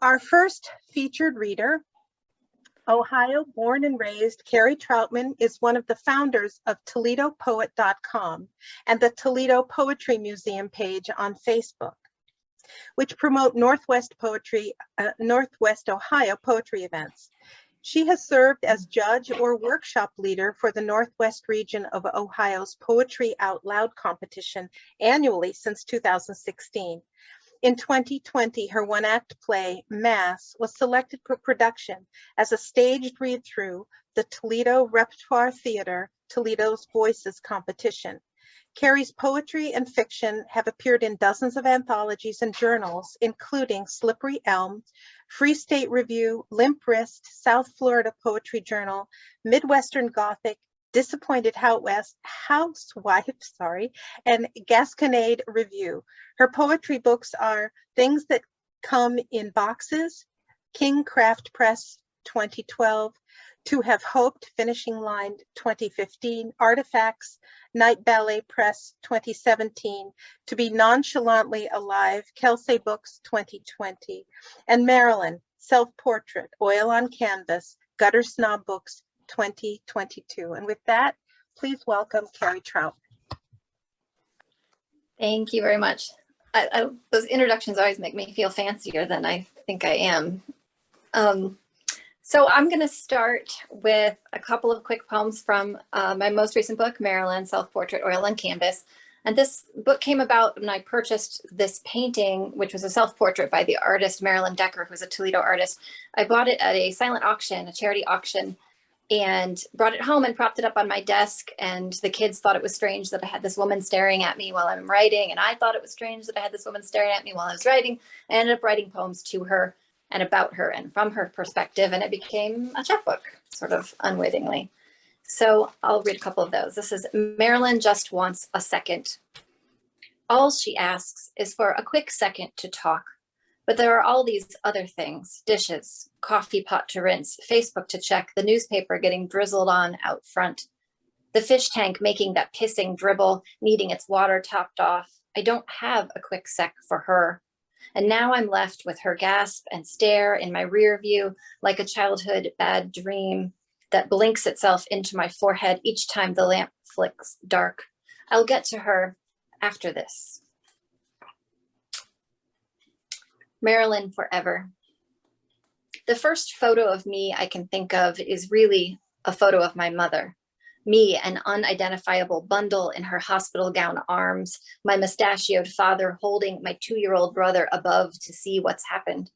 our first featured reader, Ohio born and raised Kerry Trautman, is one of the founders of ToledoPoet.com and the Toledo Poetry Museum page on Facebook, which promote Northwest Ohio poetry events. She has served as judge or workshop leader for the Northwest region of Ohio's Poetry Out Loud competition annually since 2016. In 2020, her one-act play, Mass, was selected for production as a staged read-through the Toledo Repertoire Theater Toledo's Voices competition. Kerry's poetry and fiction have appeared in dozens of anthologies and journals, including Slippery Elm, Free State Review, Limp Wrist, South Florida Poetry Journal, Midwestern Gothic, Disappointed Housewife, and Gasconade Review. Her poetry books are Things That Come in Boxes, King Craft Press 2012, To Have Hoped, Finishing Line 2015, Artifacts, Night Ballet Press 2017, To Be Nonchalantly Alive, Kelsey Books 2020, and Marilyn, Self-Portrait, Oil on Canvas, Gutter Snob Books 2022. And with that, please welcome Kerry Trautman. Thank you very much. Those introductions always make me feel fancier than I think I am. So I'm going to start with a couple of quick poems from my most recent book, Marilyn, Self-Portrait, Oil on Canvas. And this book came about when I purchased this painting, which was a self-portrait by the artist Marilyn Decker, who's a Toledo artist. I bought it at a silent auction, a charity auction, and brought it home and propped it up on my desk. And the kids thought it was strange that I had this woman staring at me while I'm writing. And I thought it was strange that I had this woman staring at me while I was writing. I ended up writing poems to her and about her and from her perspective. And it became a chapbook, sort of unwittingly. So I'll read a couple of those. This is Marilyn Just Wants a Second. All she asks is for a quick second to talk. But there are all these other things, dishes, coffee pot to rinse, Facebook to check, the newspaper getting drizzled on out front, the fish tank making that pissing dribble, needing its water topped off. I don't have a quick sec for her. And now I'm left with her gasp and stare in my rear view like a childhood bad dream that blinks itself into my forehead each time the lamp flicks dark. I'll get to her after this. Marilyn forever. The first photo of me I can think of is really a photo of my mother. Me, an unidentifiable bundle in her hospital gown arms, my mustachioed father holding my 2-year-old brother above to see what's happened.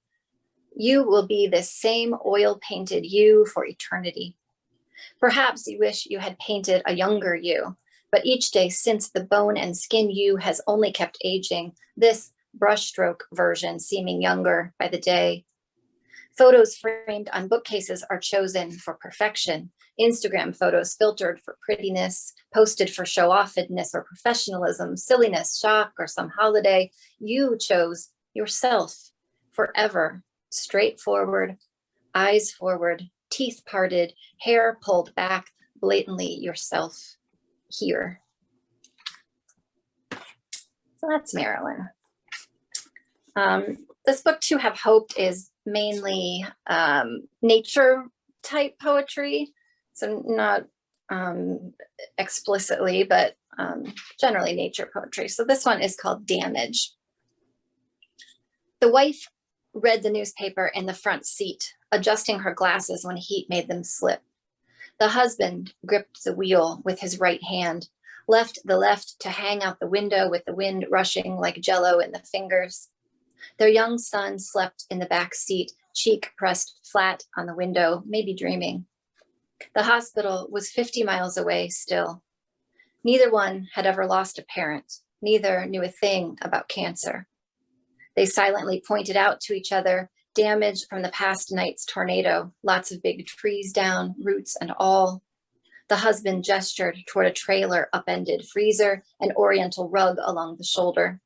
You will be this same oil-painted you for eternity. Perhaps you wish you had painted a younger you, but each day since the bone and skin you has only kept aging, this brushstroke version seeming younger by the day. Photos framed on bookcases are chosen for perfection. Instagram photos filtered for prettiness, posted for show-offedness or professionalism, silliness, shock, or some holiday. You chose yourself forever, straightforward, eyes forward, teeth parted, hair pulled back, blatantly yourself here. So that's Marilyn. This book, To Have Hoped, is mainly nature type poetry. So not explicitly, but generally nature poetry. So this one is called Damage. The wife read the newspaper in the front seat, adjusting her glasses when heat made them slip. The husband gripped the wheel with his right hand, left the left to hang out the window with the wind rushing like jello in the fingers. Their young son slept in the back seat, cheek pressed flat on the window, maybe dreaming. The hospital was 50 miles away still. Neither one had ever lost a parent. Neither knew a thing about cancer. They silently pointed out to each other damage from the past night's tornado, lots of big trees down, roots and all. The husband gestured toward a trailer upended freezer, an oriental rug along the shoulder.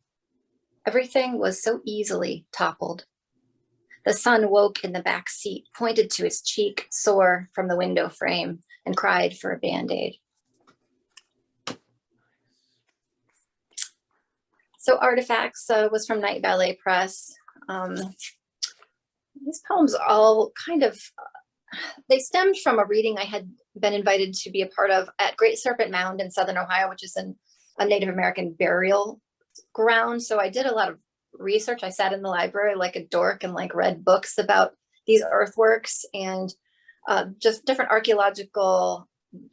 Everything was so easily toppled. The son woke in the back seat, pointed to his cheek, sore from the window frame, and cried for a Band-Aid. So Artifacts was from Night Ballet Press. These poems all kind of, they stemmed from a reading I had been invited to be a part of at Great Serpent Mound in Southern Ohio, which is a Native American burial ground. So I did a lot of research. I sat in the library like a dork and like read books about these earthworks and just different archaeological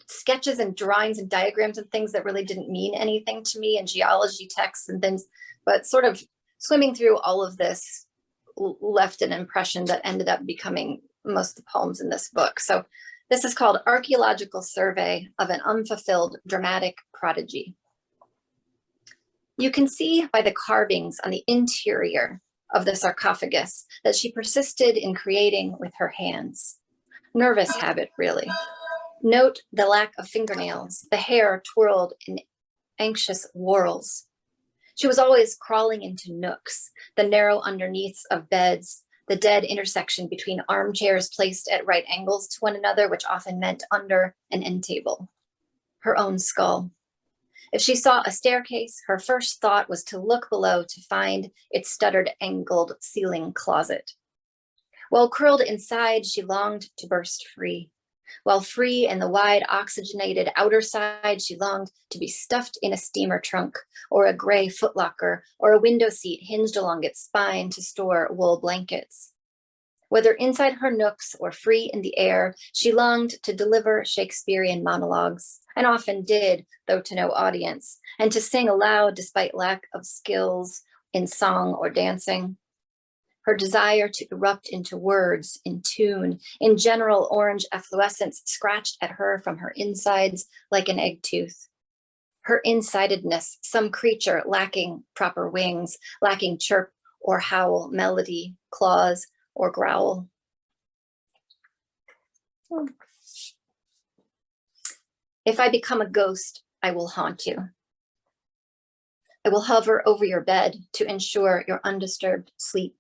sketches and drawings and diagrams and things that really didn't mean anything to me, and geology texts and things, but sort of swimming through all of this left an impression that ended up becoming most of the poems in this book. So this is called Archaeological Survey of an Unfulfilled Dramatic Prodigy. You can see by the carvings on the interior of the sarcophagus that she persisted in creating with her hands. Nervous habit, really. Note the lack of fingernails, the hair twirled in anxious whorls. She was always crawling into nooks, the narrow underneaths of beds, the dead intersection between armchairs placed at right angles to one another, which often meant under an end table. Her own skull. If she saw a staircase, her first thought was to look below to find its stuttered angled ceiling closet. While curled inside, she longed to burst free. While free in the wide oxygenated outer side, she longed to be stuffed in a steamer trunk or a gray footlocker or a window seat hinged along its spine to store wool blankets. Whether inside her nooks or free in the air, she longed to deliver Shakespearean monologues, and often did, though to no audience, and to sing aloud despite lack of skills in song or dancing. Her desire to erupt into words, in tune, in general orange efflorescence scratched at her from her insides like an egg tooth. Her insidedness, some creature lacking proper wings, lacking chirp or howl, melody, claws, or growl. If I become a ghost, I will haunt you. I will hover over your bed to ensure your undisturbed sleep.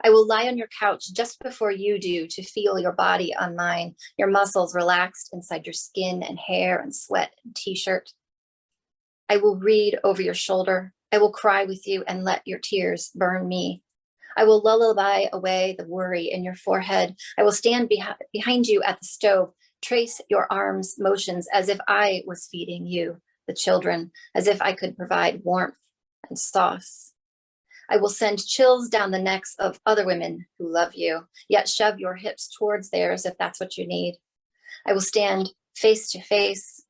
I will lie on your couch just before you do to feel your body on mine, your muscles relaxed inside your skin and hair and sweat and t-shirt. I will read over your shoulder. I will cry with you and let your tears burn me. I will lullaby away the worry in your forehead. I will stand behind you at the stove, trace your arms' motions as if I was feeding you, the children, as if I could provide warmth and sauce. I will send chills down the necks of other women who love you, yet shove your hips towards theirs if that's what you need. I will stand face to face,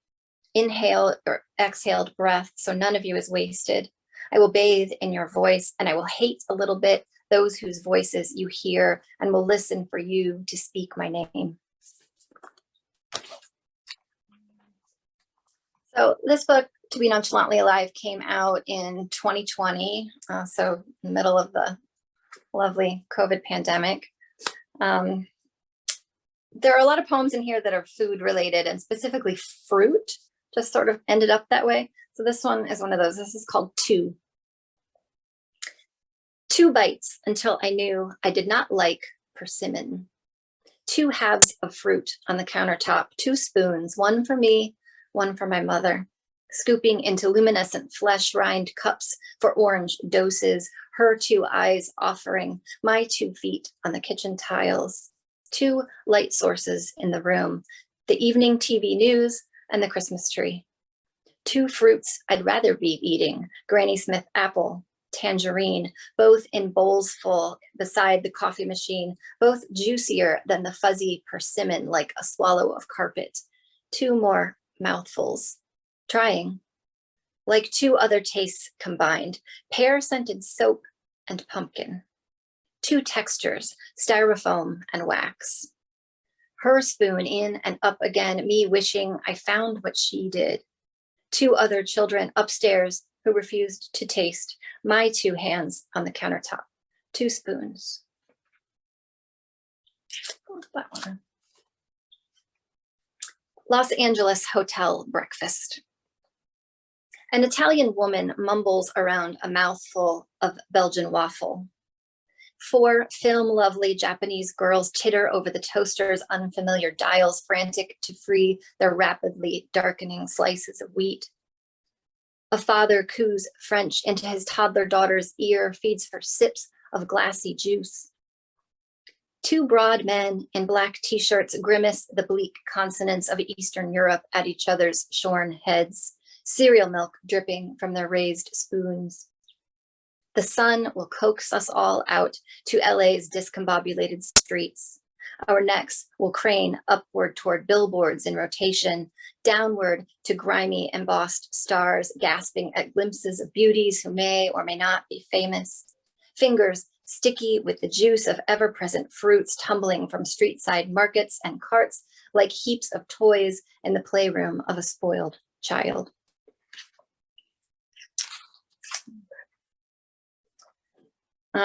inhale or exhaled breath so none of you is wasted. I will bathe in your voice, and I will hate a little bit those whose voices you hear and will listen for you to speak my name. So this book, To Be Nonchalantly Alive, came out in 2020, so in the middle of the lovely COVID pandemic. There are a lot of poems in here that are food related, and specifically fruit just sort of ended up that way. So this one is one of those. This is called Two. 2 bites until I knew I did not like persimmon. 2 halves of fruit on the countertop, 2 spoons, one for me, one for my mother, scooping into luminescent flesh-rind cups for orange doses, her 2 eyes offering, my 2 feet on the kitchen tiles, 2 light sources in the room, the evening TV news and the Christmas tree. 2 fruits I'd rather be eating, Granny Smith apple, tangerine, both in bowls full beside the coffee machine, both juicier than the fuzzy persimmon like a swallow of carpet. 2 more mouthfuls, trying, like 2 other tastes combined, pear-scented soap and pumpkin. 2 textures, styrofoam and wax. Her spoon in and up again, me wishing I found what she did. 2 other children upstairs who refused to taste, my 2 hands on the countertop, 2 spoons. That one. Los Angeles hotel breakfast. An Italian woman mumbles around a mouthful of Belgian waffle. 4 film-lovely Japanese girls titter over the toaster's unfamiliar dials, frantic to free their rapidly darkening slices of wheat. A father coos French into his toddler daughter's ear, feeds her sips of glassy juice. Two broad men in black t-shirts grimace the bleak consonants of Eastern Europe at each other's shorn heads, cereal milk dripping from their raised spoons. The sun will coax us all out to LA's discombobulated streets. Our necks will crane upward toward billboards in rotation, downward to grimy embossed stars gasping at glimpses of beauties who may or may not be famous. Fingers sticky with the juice of ever-present fruits tumbling from street-side markets and carts like heaps of toys in the playroom of a spoiled child.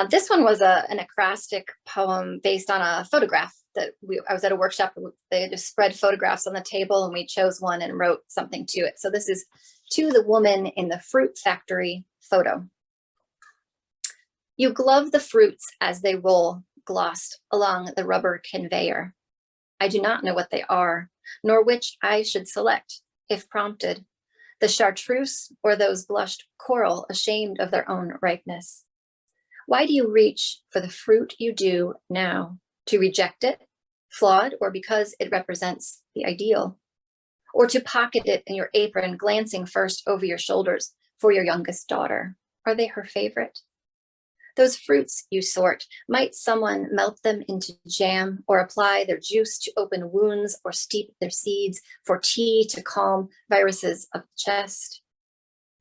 This one was an acrostic poem based on a photograph that I was at a workshop. They just spread photographs on the table and we chose one and wrote something to it. So this is to the woman in the fruit factory photo. You glove the fruits as they roll, glossed along the rubber conveyor. I do not know what they are, nor which I should select, if prompted, the chartreuse or those blushed coral ashamed of their own ripeness. Why do you reach for the fruit you do now? To reject it, flawed, or because it represents the ideal? Or to pocket it in your apron, glancing first over your shoulders for your youngest daughter? Are they her favorite? Those fruits you sort, might someone melt them into jam or apply their juice to open wounds or steep their seeds for tea to calm viruses of the chest?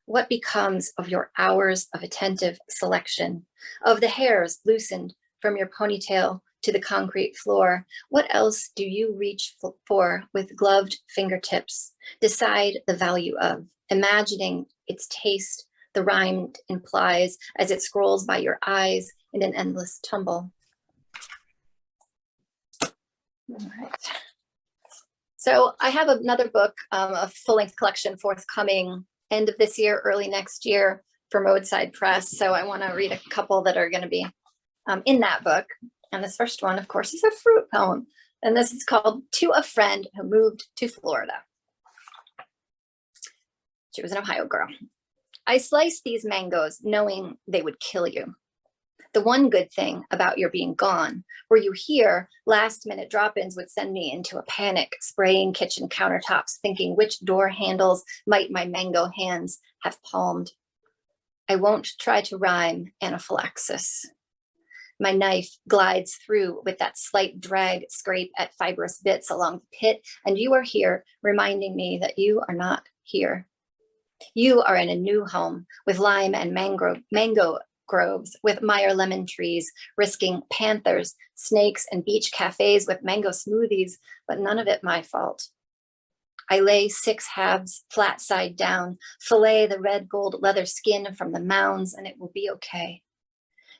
What becomes of your hours of attentive selection, of the hairs loosened from your ponytail to the concrete floor? What else do you reach for with gloved fingertips? Decide the value of, imagining its taste the rhyme implies as it scrolls by your eyes in an endless tumble. All right. So I have another book, a full-length collection forthcoming end of this year, early next year for Roadside Press. So I want to read a couple that are going to be in that book. And this first one, of course, is a fruit poem. And this is called To a Friend Who Moved to Florida. She was an Ohio girl. I sliced these mangoes knowing they would kill you. The one good thing about your being gone, were you here, last-minute drop-ins would send me into a panic, spraying kitchen countertops, thinking which door handles might my mango hands have palmed. I won't try to rhyme anaphylaxis. My knife glides through with that slight drag scrape at fibrous bits along the pit, and you are here, reminding me that you are not here. You are in a new home with lime and mango groves, with Meyer lemon trees, risking panthers, snakes, and beach cafes with mango smoothies, but none of it my fault. I lay 6 halves flat side down, fillet the red gold leather skin from the mounds, and it will be okay.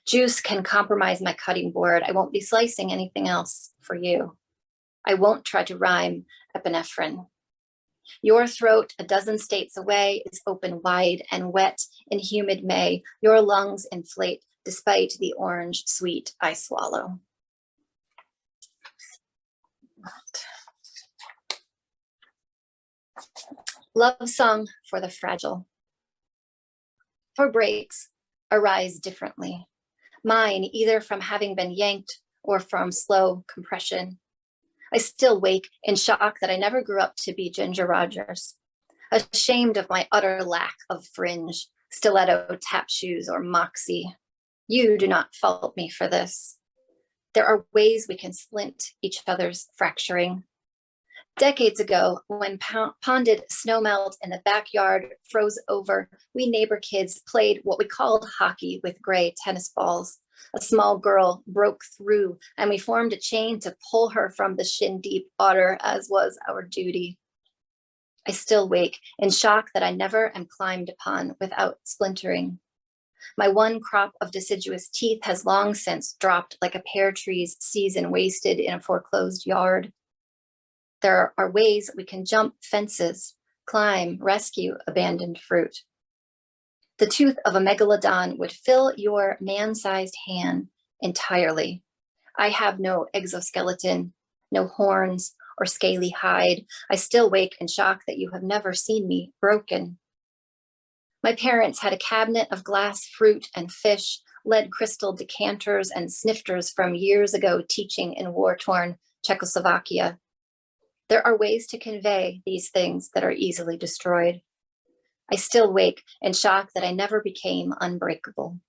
Juice can compromise my cutting board. I won't be slicing anything else for you. I won't try to rhyme epinephrine. Your throat, a dozen states away, is open wide and wet in humid May. Your lungs inflate despite the orange sweet I swallow. Love song for the fragile. For breaks arise differently. Mine either from having been yanked or from slow compression. I still wake in shock that I never grew up to be Ginger Rogers, ashamed of my utter lack of fringe, stiletto tap shoes, or moxie. You do not fault me for this. There are ways we can splint each other's fracturing. Decades ago, when ponded snowmelt in the backyard froze over, we neighbor kids played what we called hockey with gray tennis balls. A small girl broke through, and we formed a chain to pull her from the shin-deep water, as was our duty. I still wake in shock that I never am climbed upon without splintering. My one crop of deciduous teeth has long since dropped like a pear tree's season wasted in a foreclosed yard. There are ways we can jump fences, climb, rescue abandoned fruit. The tooth of a megalodon would fill your man-sized hand entirely. I have no exoskeleton, no horns or scaly hide. I still wake in shock that you have never seen me broken. My parents had a cabinet of glass fruit and fish, lead crystal decanters and snifters from years ago teaching in war-torn Czechoslovakia. There are ways to convey these things that are easily destroyed. I still wake in shock that I never became unbreakable.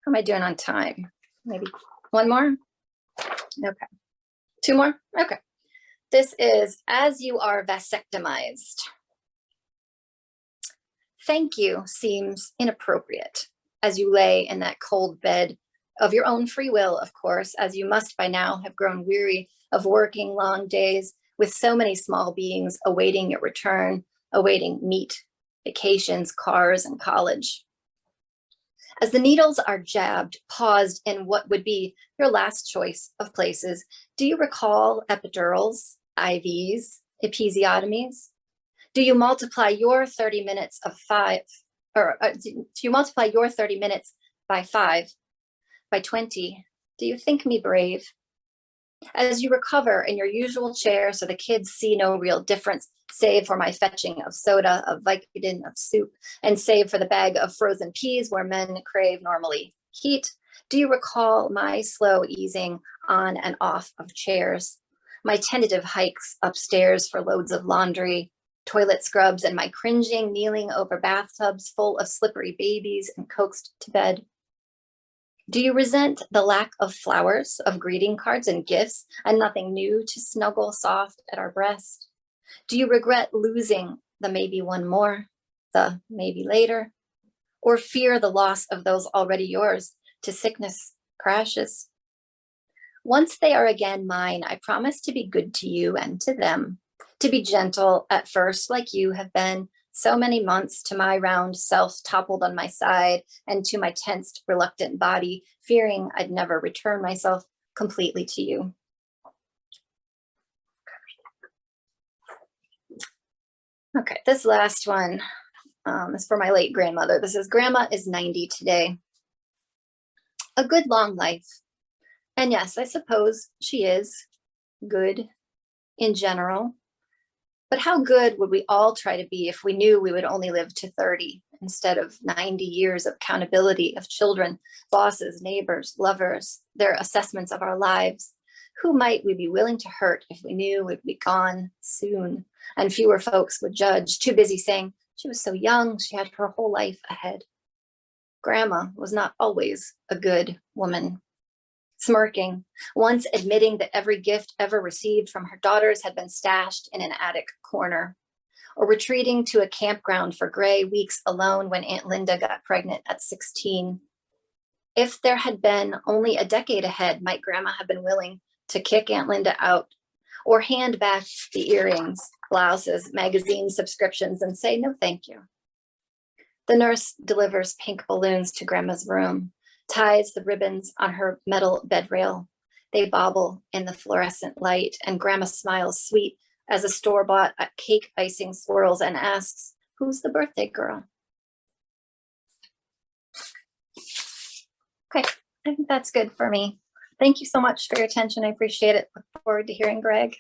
How am I doing on time? Maybe one more? Okay. Two more? Okay. This is As You Are Vasectomized. Thank you seems inappropriate as you lay in that cold bed of your own free will, of course, as you must by now have grown weary of working long days with so many small beings awaiting your return, awaiting meat, vacations, cars, and college. As the needles are jabbed, paused in what would be your last choice of places, do you recall epidurals, IVs, episiotomies? Do you multiply your 30 minutes of do you multiply your 30 minutes by 5, by 20? Do you think me brave? As you recover in your usual chair so the kids see no real difference, save for my fetching of soda, of Vicodin, of soup, and save for the bag of frozen peas where men crave normally heat, do you recall my slow easing on and off of chairs, my tentative hikes upstairs for loads of laundry, toilet scrubs, and my cringing kneeling over bathtubs full of slippery babies and coaxed to bed? Do you resent the lack of flowers, of greeting cards and gifts, and nothing new to snuggle soft at our breast? Do you regret losing the maybe one more, the maybe later, or fear the loss of those already yours to sickness, crashes? Once they are again mine, I promise to be good to you and to them, to be gentle at first like you have been so many months to my round self toppled on my side and to my tensed, reluctant body, fearing I'd never return myself completely to you. Okay, this last one is for my late grandmother. This is Grandma is 90 today. A good long life. And yes, I suppose she is good in general. But how good would we all try to be if we knew we would only live to 30 instead of 90 years of accountability of children, bosses, neighbors, lovers, their assessments of our lives? Who might we be willing to hurt if we knew we'd be gone soon and fewer folks would judge, too busy saying she was so young, she had her whole life ahead? Grandma was not always a good woman. Smirking, once admitting that every gift ever received from her daughters had been stashed in an attic corner, or retreating to a campground for gray weeks alone when Aunt Linda got pregnant at 16. If there had been only a decade ahead, might Grandma have been willing to kick Aunt Linda out or hand back the earrings, blouses, magazine subscriptions and say, no, thank you. The nurse delivers pink balloons to Grandma's room, ties the ribbons on her metal bed rail. They bobble in the fluorescent light, and Grandma smiles sweet as a store-bought cake icing swirls and asks, who's the birthday girl? Okay, I think that's good for me. Thank you so much for your attention. I appreciate it. Look forward to hearing Gregg.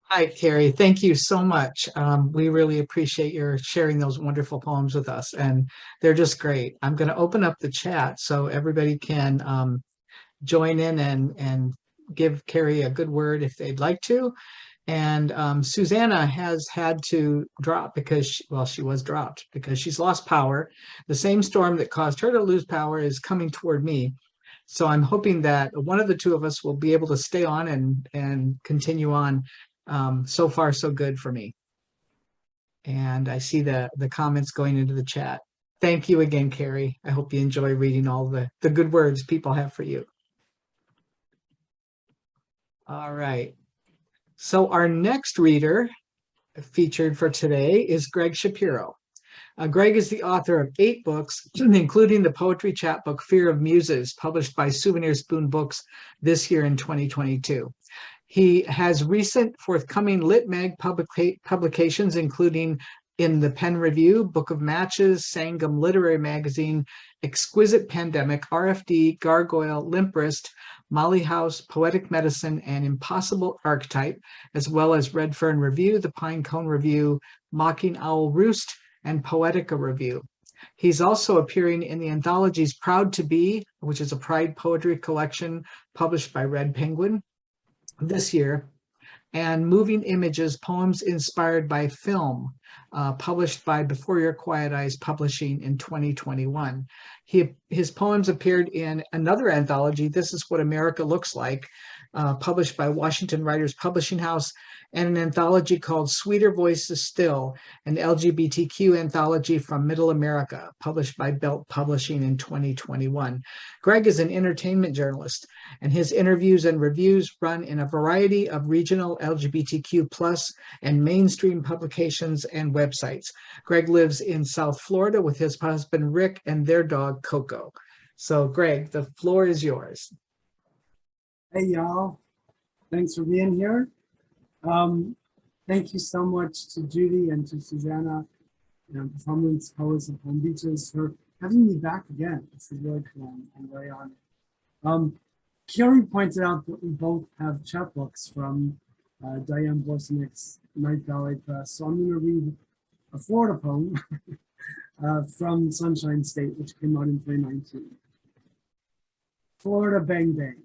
Hi, Kerry. Thank you so much. We really appreciate your sharing those wonderful poems with us, and they're just great. I'm going to open up the chat so everybody can join in and give Kerry a good word if they'd like to. And Susanna has had to drop because, she was dropped because she's lost power. The same storm that caused her to lose power is coming toward me. So I'm hoping that one of the two of us will be able to stay on and continue on. So far, so good for me. And I see the comments going into the chat. Thank you again, Kerry. I hope you enjoy reading all the good words people have for you. All right. So our next reader featured for today is Gregg Shapiro. Gregg is the author of 8 books, including the poetry chapbook Fear of Muses, published by Souvenir Spoon Books this year in 2022. He has recent forthcoming Lit Mag publications, including in the Pen Review, Book of Matches, Sangam Literary Magazine, Exquisite Pandemic, RFD, Gargoyle, Limp Wrist, Molly House, Poetic Medicine, and Impossible Archetype, as well as Red Fern Review, The Pine Cone Review, Mocking Owl Roost, and Poetica Review. He's also appearing in the anthologies Proud to Be, which is a Pride poetry collection published by Red Penguin this year, and Moving Images, Poems Inspired by Film, published by Before Your Quiet Eyes Publishing in 2021. His poems appeared in another anthology, This Is What America Looks Like, published by Washington Writers Publishing House, and an anthology called Sweeter Voices Still, an LGBTQ anthology from Middle America, published by Belt Publishing in 2021. Gregg is an entertainment journalist, and his interviews and reviews run in a variety of regional LGBTQ plus and mainstream publications and websites. Gregg lives in South Florida with his husband, Rick, and their dog, Coco. So Gregg, the floor is yours. Hey, y'all. Thanks for being here. Thank you so much to Judy and to Susanna, Performance Poets of Palm Beaches, for having me back again. This is really cool. I'm very honored. Kerry pointed out that we both have chapbooks from Diane Borsinik's Night Ballet Press. So I'm going to read a Florida poem from Sunshine State, which came out in 2019. Florida Bang Bang.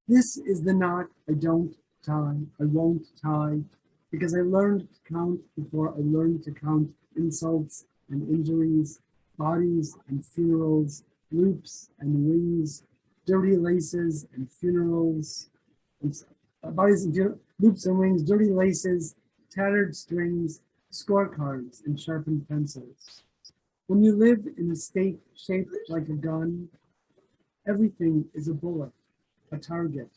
This is the knot I don't tie, I won't tie, because I learned to count before I learned to count insults and injuries, bodies and funerals, loops and wings, dirty laces and funerals, bodies and loops and wings, dirty laces, tattered strings, scorecards, and sharpened pencils. When you live in a state shaped like a gun, everything is a bullet, a target.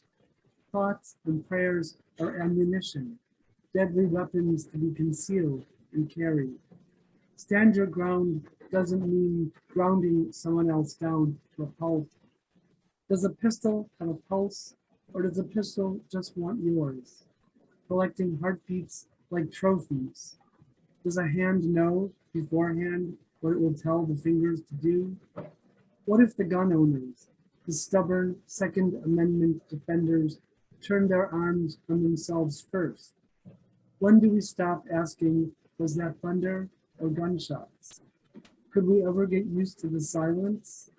Thoughts and prayers are ammunition, deadly weapons to be concealed and carried. Stand your ground doesn't mean grounding someone else down to a pulp. Does a pistol have a pulse, or does a pistol just want yours? Collecting heartbeats like trophies. Does a hand know beforehand what it will tell the fingers to do? What if the gun owners, the stubborn Second Amendment defenders, turn their arms on themselves first? When do we stop asking, was that thunder or gunshots? Could we ever get used to the silence?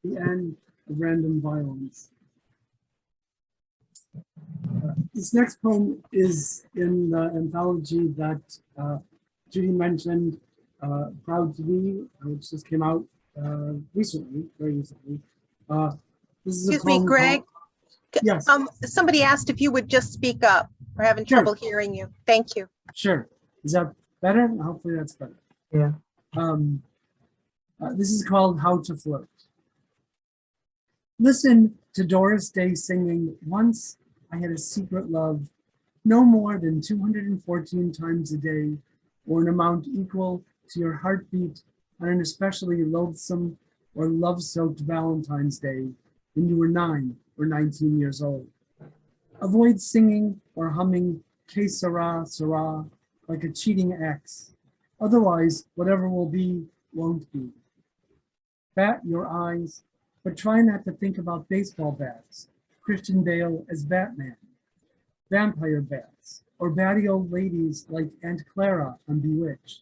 The end of random violence. This next poem is in the anthology that Judy mentioned, Proud to Be, which just came out recently, very recently. This is Excuse me, Gregg. Yes. Somebody asked if you would just speak up. We're having trouble hearing you. Thank you. Sure. Is that better? Hopefully that's better. Yeah. This is called How to Float. Listen to Doris Day singing, once I had a secret love, no more than 214 times a day, or an amount equal to your heartbeat on an especially loathsome or love-soaked Valentine's Day when you were 9 or 19 years old. Avoid singing or humming Que Sera, Sera like a cheating ex. Otherwise, whatever will be, won't be. Bat your eyes, but try not to think about baseball bats, Christian Bale as Batman, vampire bats, or batty old ladies like Aunt Clara on Bewitched.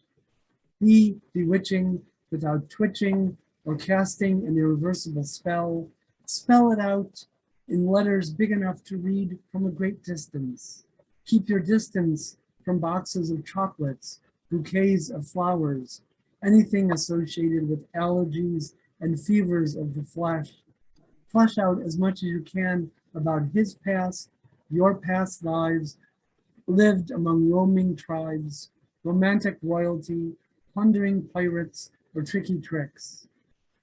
Be bewitching without twitching or casting an irreversible spell. Spell it out in letters big enough to read from a great distance. Keep your distance from boxes of chocolates, bouquets of flowers, anything associated with allergies and fevers of the flesh. Flesh out as much as you can about his past, your past lives, lived among roaming tribes, romantic royalty, plundering pirates, or tricky tricks.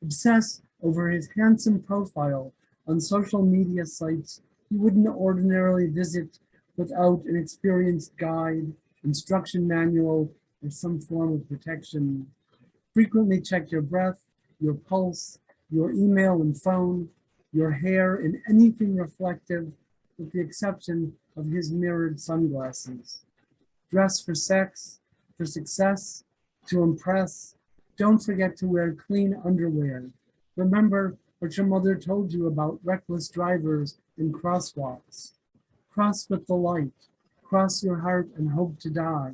Obsess over his handsome profile on social media sites you wouldn't ordinarily visit without an experienced guide, instruction manual, or some form of protection. Frequently check your breath, your pulse, your email and phone, your hair, and anything reflective, with the exception of his mirrored sunglasses. Dress for sex, for success, to impress. Don't forget to wear clean underwear. Remember, what your mother told you about reckless drivers and crosswalks. Cross with the light, cross your heart and hope to die.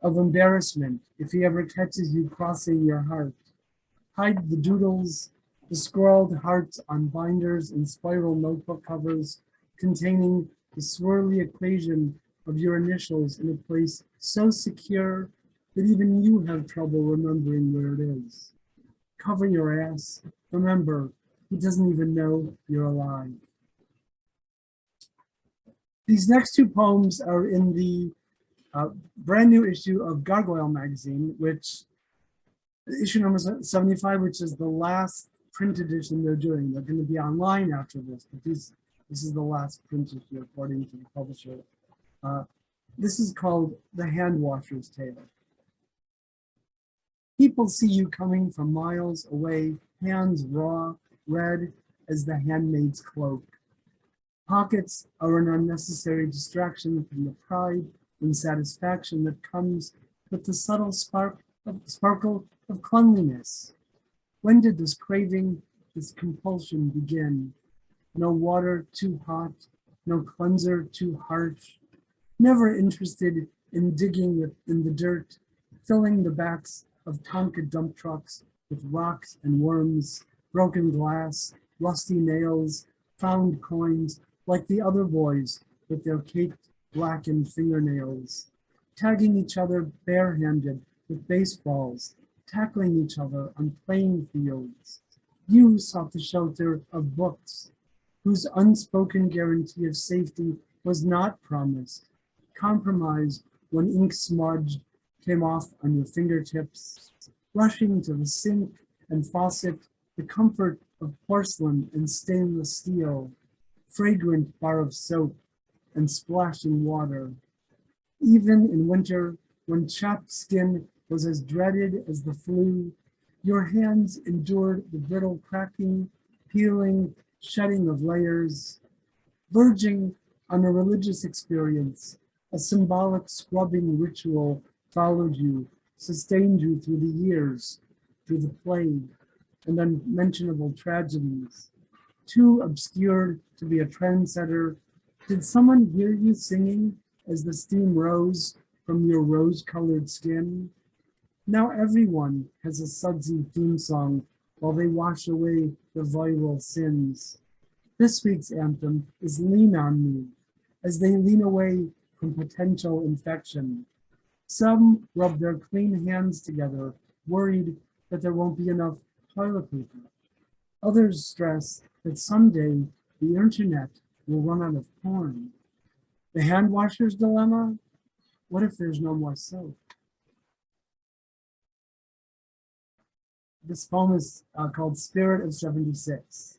Of embarrassment, if he ever catches you crossing your heart. Hide the doodles, the scrawled hearts on binders and spiral notebook covers containing the swirly equation of your initials in a place so secure that even you have trouble remembering where it is. Cover your ass. Remember, he doesn't even know you're alive. These next two poems are in the brand new issue of Gargoyle magazine, which issue number 75, which is the last print edition they're doing. They're going to be online after this, but this is the last print issue according to the publisher. This is called The Hand Washer's Tale. People see you coming from miles away, hands raw, red as the handmaid's cloak. Pockets are an unnecessary distraction from the pride and satisfaction that comes with the subtle sparkle of cleanliness. When did this craving, this compulsion begin? No water too hot, no cleanser too harsh. Never interested in digging in the dirt, filling the backs of Tonka dump trucks with rocks and worms, broken glass, rusty nails, found coins, like the other boys with their caked, blackened fingernails, tagging each other barehanded with baseballs, tackling each other on playing fields. You sought the shelter of books, whose unspoken guarantee of safety was not promised, compromised when ink smudge came off on your fingertips, rushing to the sink and faucet, the comfort of porcelain and stainless steel, fragrant bar of soap and splashing water. Even in winter, when chapped skin was as dreaded as the flu, your hands endured the brittle cracking, peeling, shedding of layers, verging on a religious experience. A symbolic scrubbing ritual followed you, sustained you through the years, through the plague and unmentionable tragedies. Too obscured to be a trendsetter, did someone hear you singing as the steam rose from your rose-colored skin? Now everyone has a sudsy theme song while they wash away the viral sins. This week's anthem is Lean on Me, as they lean away from potential infection. Some rub their clean hands together, worried that there won't be enough toilet paper. Others stress that someday the internet will run out of porn. The hand washer's dilemma? What if there's no more soap? This poem is called Spirit of 76.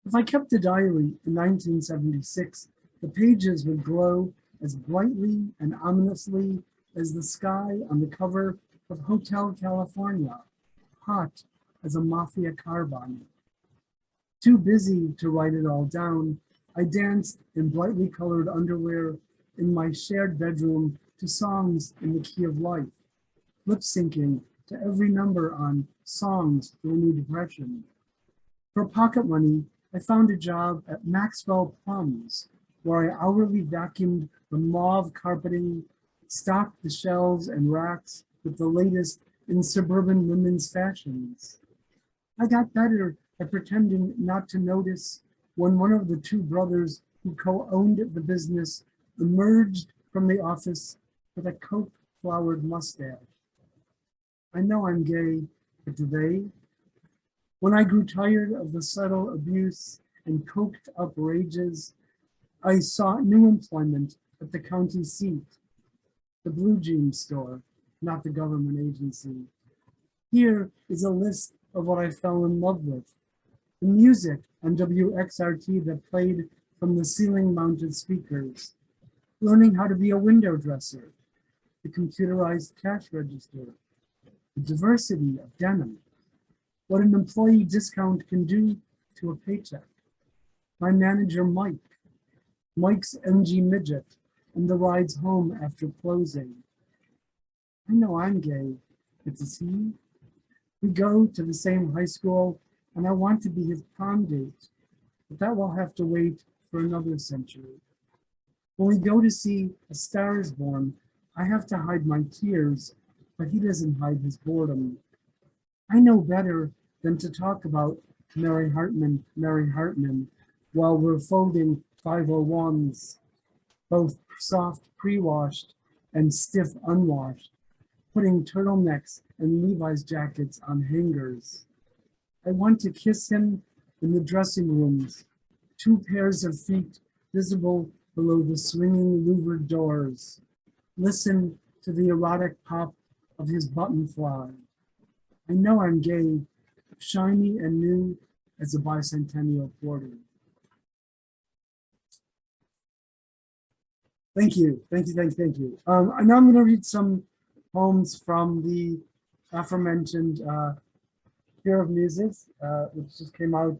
If I kept a diary in 1976, the pages would glow as brightly and ominously as the sky on the cover of Hotel California, hot as a mafia car bonnet. Too busy to write it all down, I danced in brightly colored underwear in my shared bedroom to songs in the key of life, lip syncing to every number on Songs for a New Depression. For pocket money, I found a job at Maxwell Plums, where I hourly vacuumed the mauve carpeting, stocked the shelves and racks with the latest in suburban women's fashions. I got better at pretending not to notice when one of the two brothers who co-owned the business emerged from the office with a coke-flowered mustache. I know I'm gay, but do they? When I grew tired of the subtle abuse and coked up rages, I sought new employment at the county seat, the Blue Jeans store, not the government agency. Here is a list of what I fell in love with. The music on WXRT that played from the ceiling-mounted speakers, learning how to be a window dresser, the computerized cash register, the diversity of denim, what an employee discount can do to a paycheck. My manager, Mike's MG midget, and the rides home after closing. I know I'm gay, but is he? We go to the same high school, and I want to be his prom date, but that will have to wait for another century. When we go to see A Star is Born, I have to hide my tears, but he doesn't hide his boredom. I know better than to talk about Mary Hartman, while we're folding 501s, both soft pre-washed and stiff unwashed, putting turtlenecks and Levi's jackets on hangers. I want to kiss him in the dressing rooms, 2 pairs of feet visible below the swinging louvered doors. Listen to the erotic pop of his button fly. I know I'm gay, shiny and new as a bicentennial quarter. Thank you. And now I'm going to read some poems from the aforementioned Fear of Muses, which just came out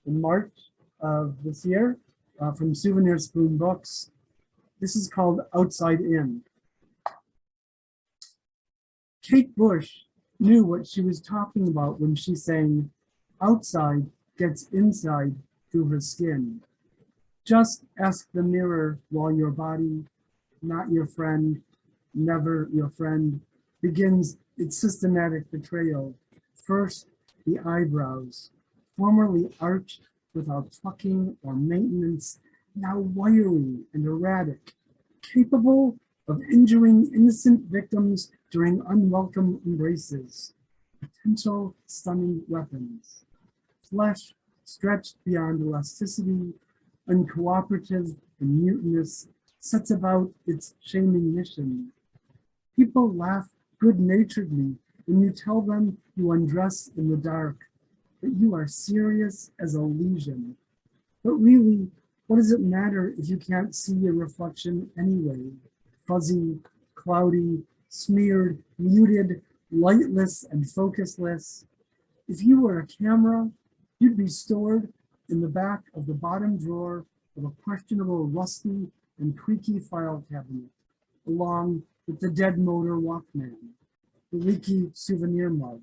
in March of this year from Souvenir Spoon Books. This is called Outside In. Kate Bush knew what she was talking about when she sang, outside gets inside through her skin. Just ask the mirror while your body, not your friend, never your friend, begins its systematic betrayal. First, the eyebrows, formerly arched without plucking or maintenance, now wiry and erratic, capable of injuring innocent victims during unwelcome embraces, potential stunning weapons. Flesh stretched beyond elasticity, uncooperative and mutinous, sets about its shaming mission. People laugh good-naturedly when you tell them you undress in the dark, but you are serious as a lesion. But really, what does it matter if you can't see your reflection anyway? Fuzzy, cloudy, smeared, muted, lightless, and focusless. If you were a camera, you'd be stored in the back of the bottom drawer of a questionable rusty and creaky file cabinet, along with the dead motor Walkman, the leaky souvenir mug,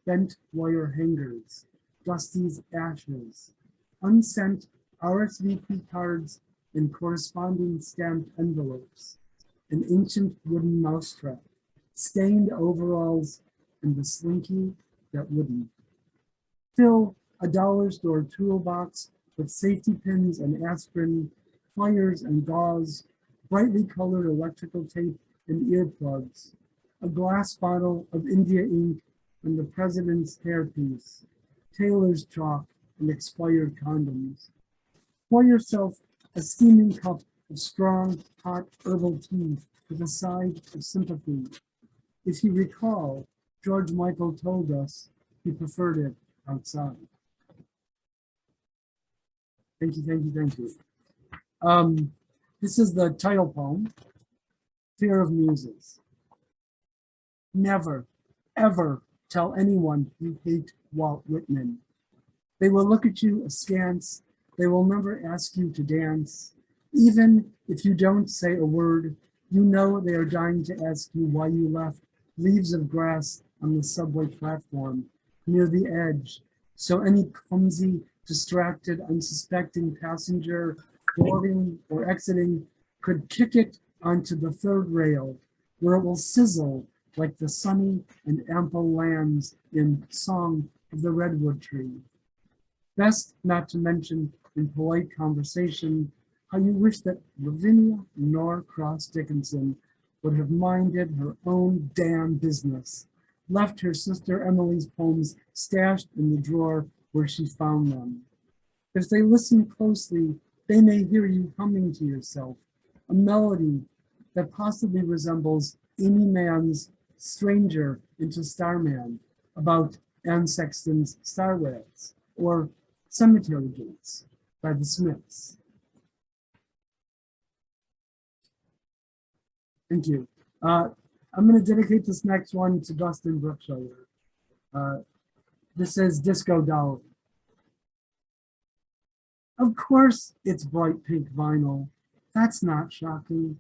bent wire hangers, Dusty's ashes, unsent RSVP cards and corresponding stamped envelopes, an ancient wooden mousetrap, stained overalls, and the slinky that wouldn't. Fill a dollar store toolbox with safety pins and aspirin, pliers and gauze, brightly colored electrical tape and earplugs, a glass bottle of India ink and the president's hairpiece, tailor's chalk and expired condoms. Pour yourself a steaming cup of strong, hot herbal tea with a side of sympathy. If you recall, George Michael told us he preferred it outside. Thank you. This is the title poem, Fear of Muses. Never, ever tell anyone you hate Walt Whitman. They will look at you askance. They will never ask you to dance. Even if you don't say a word, you know they are dying to ask you why you left leaves of grass on the subway platform near the edge, so any clumsy, distracted, unsuspecting passenger boarding or exiting could kick it onto the third rail, where it will sizzle like the sunny and ample lands in Song of the Redwood Tree. Best not to mention in polite conversation how you wish that Lavinia Norcross Dickinson would have minded her own damn business, left her sister Emily's poems stashed in the drawer where she found them. If they listen closely, they may hear you humming to yourself, a melody that possibly resembles Amy Mann's Stranger into Starman about Anne Sexton's Star Whales, or Cemetery Gates by the Smiths. Thank you. I'm going to dedicate this next one to Dustin Brookshire. This is Disco Dolly. Of course, it's bright pink vinyl. That's not shocking.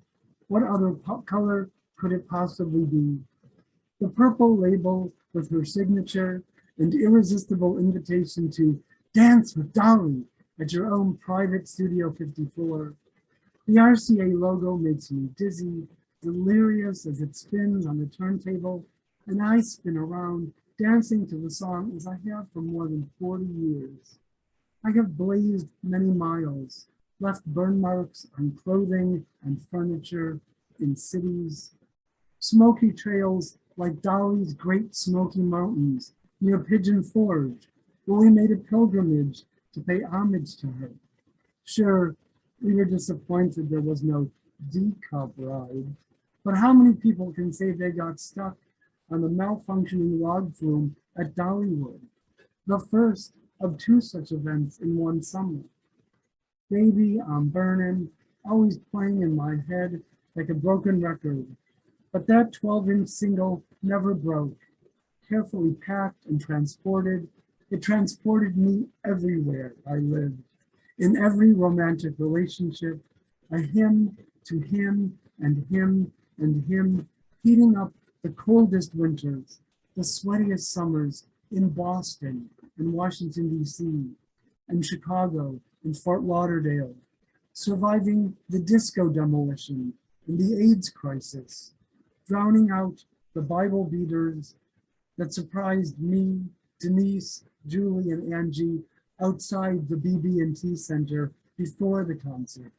What other color could it possibly be? The purple label with her signature and irresistible invitation to dance with Dolly at your own private Studio 54. The RCA logo makes me dizzy, delirious as it spins on the turntable, and I spin around, dancing to the song as I have for more than 40 years. I have blazed many miles, left burn marks on clothing and furniture in cities, smoky trails like Dolly's Great Smoky Mountains near Pigeon Forge, where we made a pilgrimage to pay homage to her. Sure, we were disappointed there was no D-Cup ride, but how many people can say they got stuck on a malfunctioning log flume at Dollywood, the first of 2 such events in one summer? Baby, I'm burning, always playing in my head like a broken record. But that 12-inch single never broke. Carefully packed and transported, it transported me everywhere I lived. In every romantic relationship, a hymn to him and him and him, heating up the coldest winters, the sweatiest summers in Boston and Washington, D.C., and Chicago and Fort Lauderdale, surviving the disco demolition and the AIDS crisis, drowning out the Bible beaters that surprised me, Denise, Julie, and Angie outside the BB&T Center before the concert.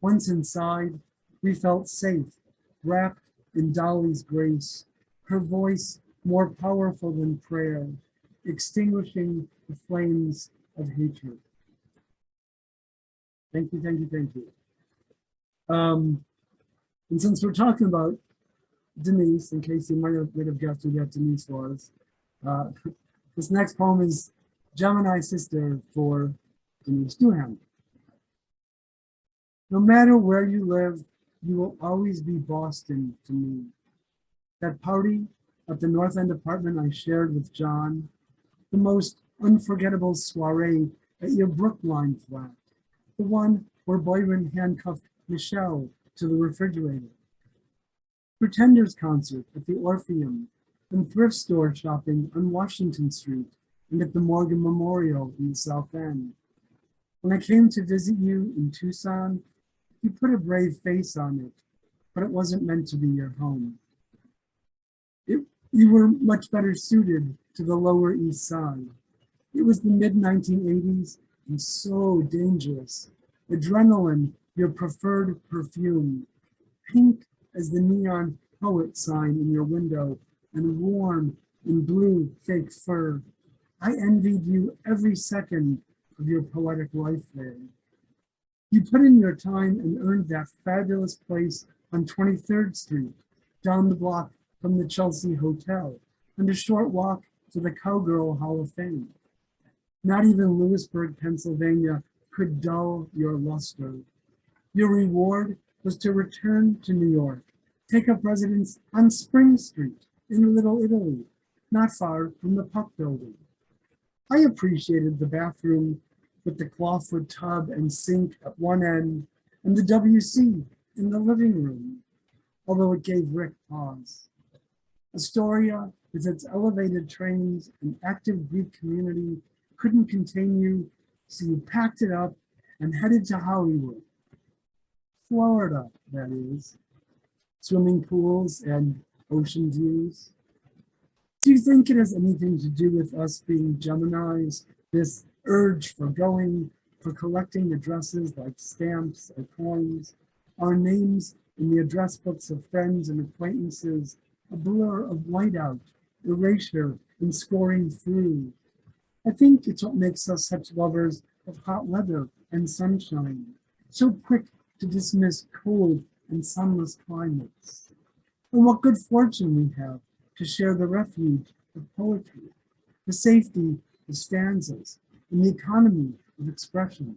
Once inside, we felt safe, wrapped in Dolly's grace, her voice more powerful than prayer, extinguishing the flames of hatred. Thank you, thank you, thank you. And since we're talking about Denise, in case you might have guessed who that Denise was, this next poem is Gemini Sister for Denise Duham. No matter where you live, you will always be Boston to me. That party at the North End apartment I shared with John, the most unforgettable soiree at your Brookline flat, the one where Byron handcuffed Michelle to the refrigerator. Pretenders concert at the Orpheum, and thrift store shopping on Washington Street and at the Morgan Memorial in the South End. When I came to visit you in Tucson, you put a brave face on it, but it wasn't meant to be your home. You were much better suited to the Lower East Side. It was the mid-1980s and so dangerous. Adrenaline, your preferred perfume. Pink as the neon poet sign in your window, and warm in blue fake fur. I envied you every second of your poetic life there. You put in your time and earned that fabulous place on 23rd Street, down the block from the Chelsea Hotel, and a short walk to the Cowgirl Hall of Fame. Not even Lewisburg, Pennsylvania could dull your luster. Your reward was to return to New York, take up residence on Spring Street in Little Italy, not far from the Puck Building. I appreciated the bathroom with the clawfoot tub and sink at one end and the WC in the living room, although it gave Rick pause. Astoria, with its elevated trains and active Greek community, couldn't contain you, so you packed it up and headed to Hollywood. Florida, that is. Swimming pools and ocean views. Do you think it has anything to do with us being Geminis, this urge for going, for collecting addresses like stamps or coins, our names in the address books of friends and acquaintances, a blur of whiteout, erasure, and scoring through? I think it's what makes us such lovers of hot weather and sunshine, so quick to dismiss cold and sunless climates. And what good fortune we have to share the refuge of poetry, the safety of stanzas, and the economy of expression,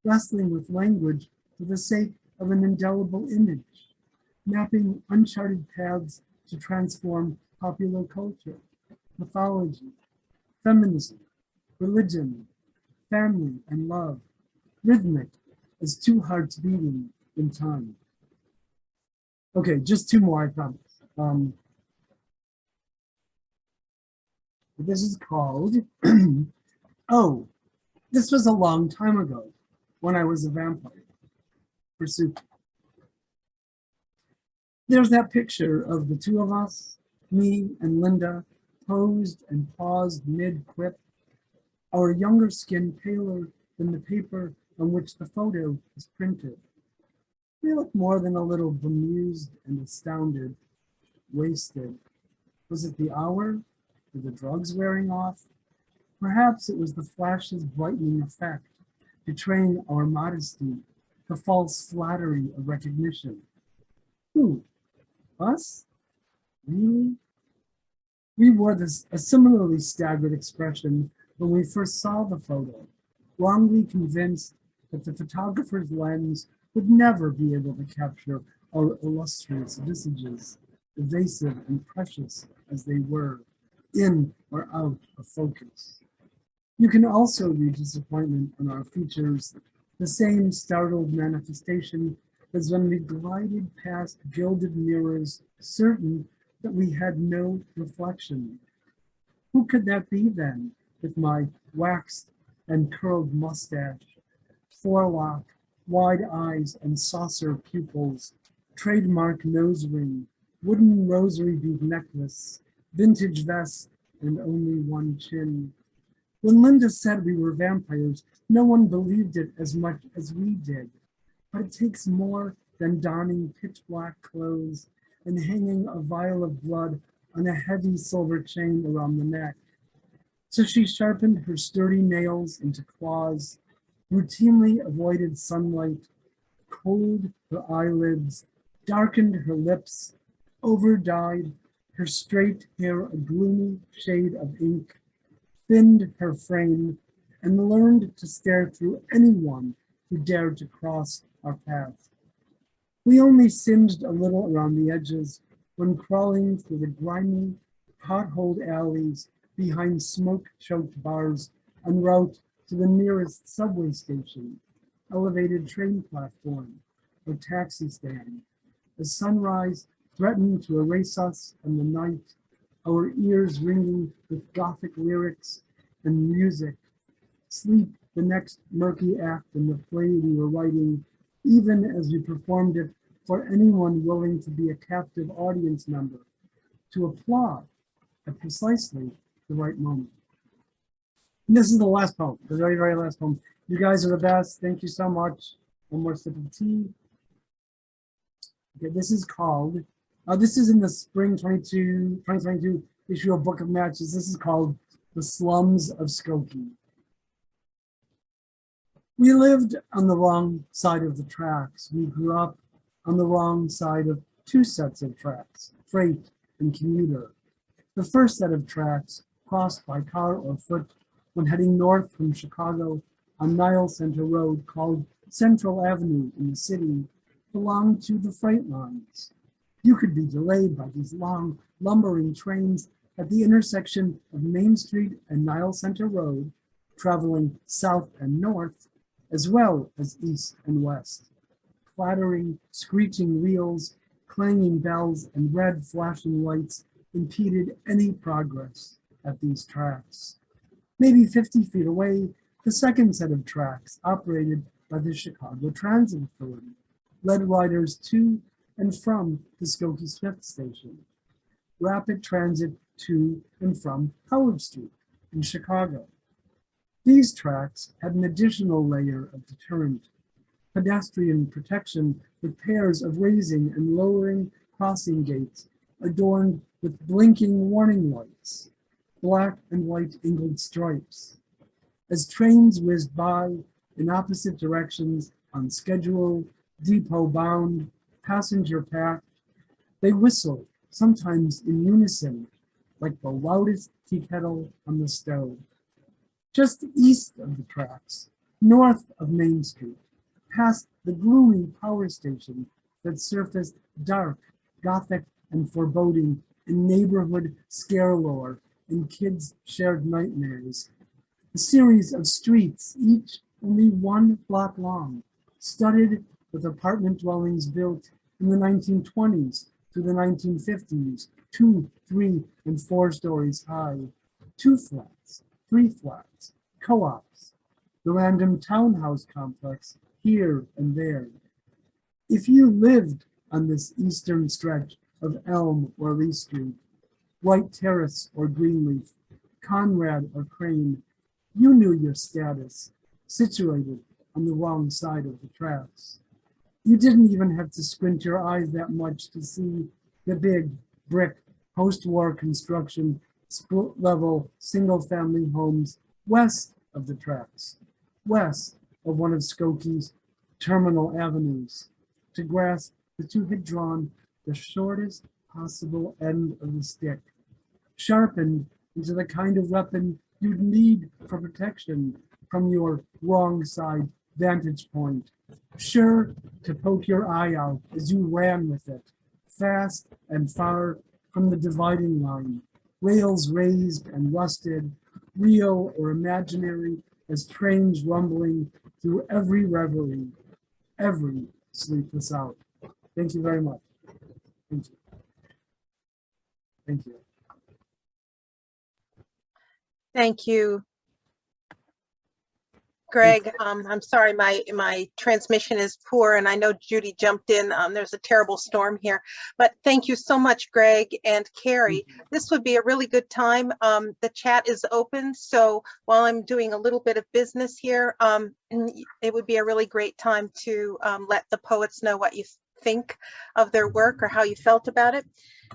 wrestling with language for the sake of an indelible image, mapping uncharted paths to transform popular culture, mythology, feminism, religion, family, and love, rhythmic as two hearts beating in time. Okay, just two more, I promise. This is called, oh, this was a long time ago when I was a vampire. Pursuit. There's that picture of the two of us, me and Linda, posed and paused mid-quip, our younger skin paler than the paper on which the photo is printed. We look more than a little bemused and astounded, wasted. Was it the hour? Were the drugs wearing off? Perhaps it was the flash's brightening effect, betraying our modesty, the false flattery of recognition. Who? Us? Really? We wore a similarly staggered expression when we first saw the photo, wrongly convinced that the photographer's lens would never be able to capture our illustrious visages, evasive and precious as they were, in or out of focus. You can also read disappointment on our features, the same startled manifestation as when we glided past gilded mirrors, certain that we had no reflection. Who could that be then, with my waxed and curled mustache, forelock, wide eyes and saucer pupils, trademark nose ring, wooden rosary bead necklace, vintage vest, and only one chin? When Linda said we were vampires, no one believed it as much as we did. But it takes more than donning pitch black clothes and hanging a vial of blood on a heavy silver chain around the neck. So she sharpened her sturdy nails into claws, routinely avoided sunlight, cold her eyelids, darkened her lips, over-dyed her straight hair a gloomy shade of ink, thinned her frame, and learned to stare through anyone who dared to cross our path. We only singed a little around the edges when crawling through the grimy, potholed alleys behind smoke-choked bars en route to the nearest subway station, elevated train platform, or taxi stand. As sunrise threatened to erase us from the night, our ears ringing with Gothic lyrics and music, sleep the next murky act in the play we were writing, even as we performed it for anyone willing to be a captive audience member, to applaud at precisely the right moment. And this is the last poem, the very, very last poem. You guys are the best. Thank you so much. One more sip of tea. Okay, this is called, this is in the spring 2022 issue of Book of Matches. This is called The Slums of Skokie. We lived on the wrong side of the tracks. We grew up on the wrong side of two sets of tracks, freight and commuter. The first set of tracks, crossed by car or foot when heading north from Chicago on Nile Center Road, called Central Avenue in the city, belonged to the freight lines. You could be delayed by these long, lumbering trains at the intersection of Main Street and Nile Center Road, traveling south and north, as well as east and west. Clattering, screeching wheels, clanging bells, and red flashing lights impeded any progress at these tracks. Maybe 50 feet away, the second set of tracks, operated by the Chicago Transit Authority, led riders to and from the Skokie Smith station. Rapid transit to and from Howard Street in Chicago. These tracks had an additional layer of deterrent, pedestrian protection with pairs of raising and lowering crossing gates adorned with blinking warning lights, black and white angled stripes. As trains whizzed by in opposite directions on schedule, depot bound, passenger packed, they whistled, sometimes in unison, like the loudest tea kettle on the stove. Just east of the tracks, north of Main Street, past the gloomy power station that surfaced dark, Gothic, and foreboding in neighborhood scare lore and kids' shared nightmares. A series of streets, each only 1 block long, studded with apartment dwellings built in the 1920s through the 1950s, 2, 3, and 4 stories high. 2 flats, 3 flats, co-ops, the random townhouse complex here and there. If you lived on this eastern stretch of Elm or Lee Street, White Terrace or Greenleaf, Conrad or Crane, you knew your status, situated on the wrong side of the tracks. You didn't even have to squint your eyes that much to see the big brick post-war construction split-level single-family homes west of the tracks, west of one of Skokie's terminal avenues, to grasp that you had drawn the shortest possible end of the stick, sharpened into the kind of weapon you'd need for protection from your wrong side vantage point, sure to poke your eye out as you ran with it, fast and far from the dividing line, rails raised and rusted, real or imaginary as trains rumbling through every reverie, every sleepless hour. Thank you very much. Thank you. Thank you. Thank you, Greg. I'm sorry, my transmission is poor, and I know Judy jumped in. There's a terrible storm here, but thank you so much, Greg and Kerry. This would be a really good time. The chat is open, so while I'm doing a little bit of business here, it would be a really great time to let the poets know what you think of their work or how you felt about it.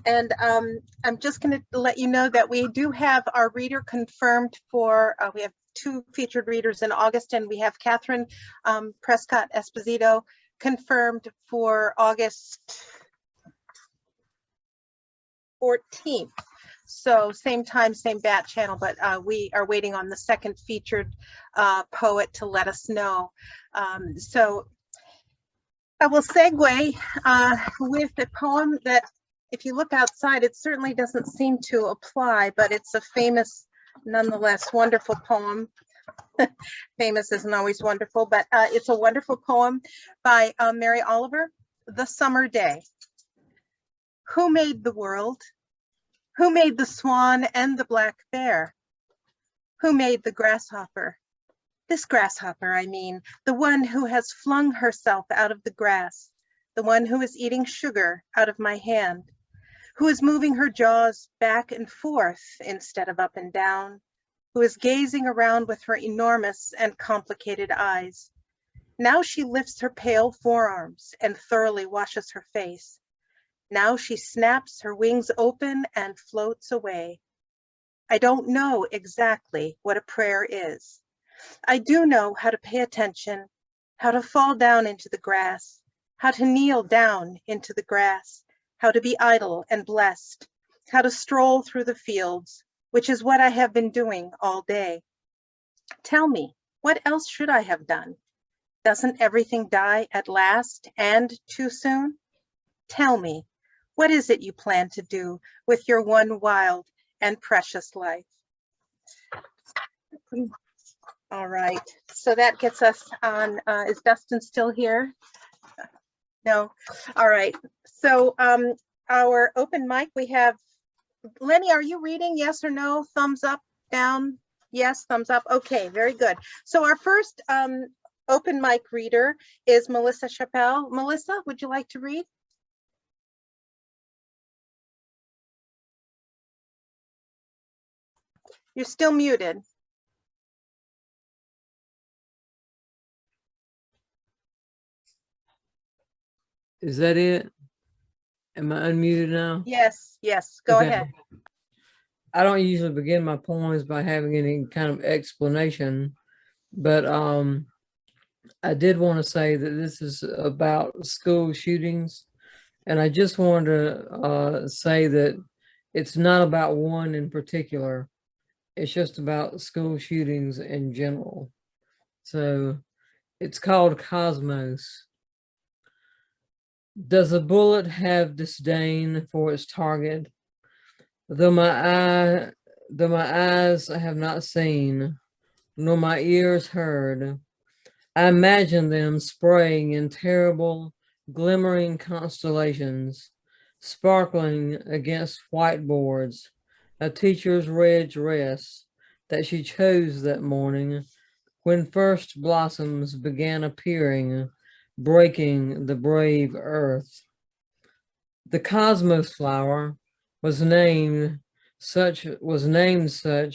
And I'm just going to let you know that we do have our reader confirmed for, we have 2 featured readers in August, and we have Catherine Prescott Esposito confirmed for August 14th. So same time, same bat channel, but we are waiting on the second featured poet to let us know. So I will segue with a poem that, if you look outside, it certainly doesn't seem to apply, but it's a famous, nonetheless, wonderful poem. Famous isn't always wonderful, but it's a wonderful poem by Mary Oliver, The Summer Day. Who made the world? Who made the swan and the black bear? Who made the grasshopper? This grasshopper, I mean, the one who has flung herself out of the grass, the one who is eating sugar out of my hand, who is moving her jaws back and forth instead of up and down, who is gazing around with her enormous and complicated eyes. Now she lifts her pale forearms and thoroughly washes her face. Now she snaps her wings open and floats away. I don't know exactly what a prayer is. I do know how to pay attention, how to fall down into the grass, how to kneel down into the grass, how to be idle and blessed, how to stroll through the fields, which is what I have been doing all day. Tell me, what else should I have done? Doesn't everything die at last and too soon? Tell me, what is it you plan to do with your one wild and precious life? All right, so that gets us on, is Dustin still here? No, all right. So our open mic, we have, Lenny, are you reading? Yes or no? Thumbs up, down? Yes, thumbs up. Okay, very good. So our first open mic reader is Melissa Chappelle. Melissa, would you like to read? You're still muted. Is that it? Am I unmuted now? Yes, yes, go Okay. ahead. I don't usually begin my poems by having any kind of explanation, but I did want to say that this is about school shootings, and I just wanted to say that it's not about one in particular. It's just about school shootings in general. So it's called Cosmos. Does a bullet have disdain for its target? Though my eyes have not seen, nor my ears heard, I imagine them spraying in terrible, glimmering constellations, sparkling against whiteboards, a teacher's red dress that she chose that morning when first blossoms began appearing, breaking the brave earth. The cosmos flower was named such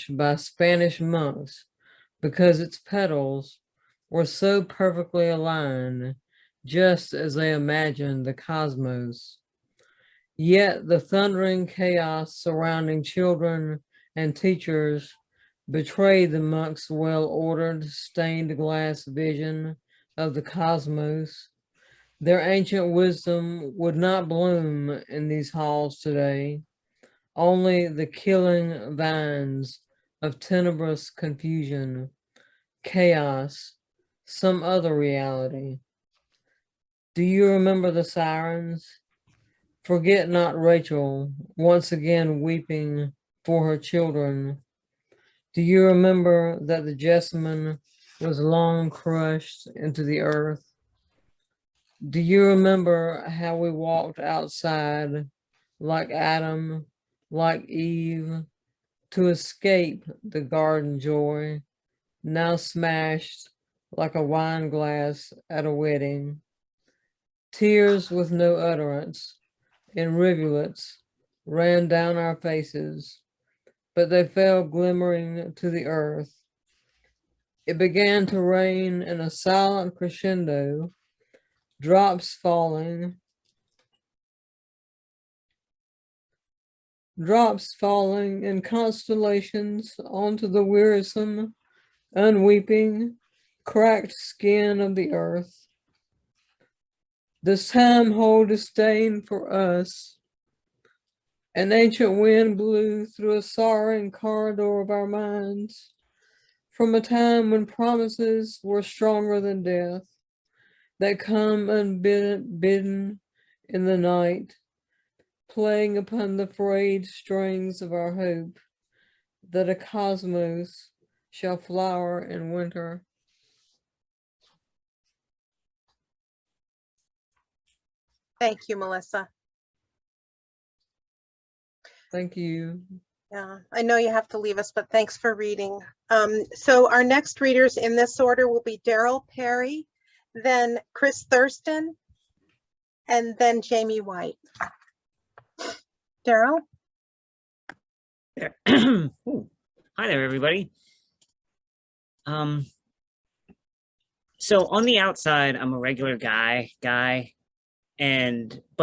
by Spanish monks because its petals were so perfectly aligned, just as they imagined the cosmos. Yet the thundering chaos surrounding children and teachers betrayed the monks' well-ordered stained glass vision of the cosmos. Their ancient wisdom would not bloom in these halls today. Only the killing vines of tenebrous confusion, chaos, some other reality. Do you remember the sirens? Forget not Rachel, once again weeping for her children. Do you remember that the jessamine was long crushed into the earth? Do you remember how we walked outside like Adam, like Eve, to escape the garden joy, now smashed like a wine glass at a wedding? Tears with no utterance in rivulets ran down our faces, but they fell glimmering to the earth. It began to rain in a silent crescendo, drops falling in constellations onto the wearisome, unweeping, cracked skin of the earth. This time hold disdain for us. An ancient wind blew through a sorrowing corridor of our minds, from a time when promises were stronger than death, that come unbidden in the night, playing upon the frayed strings of our hope, that a cosmos shall flower in winter. Thank you, Melissa. Thank you. Yeah, I know you have to leave us, but thanks for reading. So our next readers in this order will be Daryl Perry, then Chris Thurston, and then Jamie White. Daryl? There. Ooh. Hi there, everybody. So on the outside, I'm a regular guy, but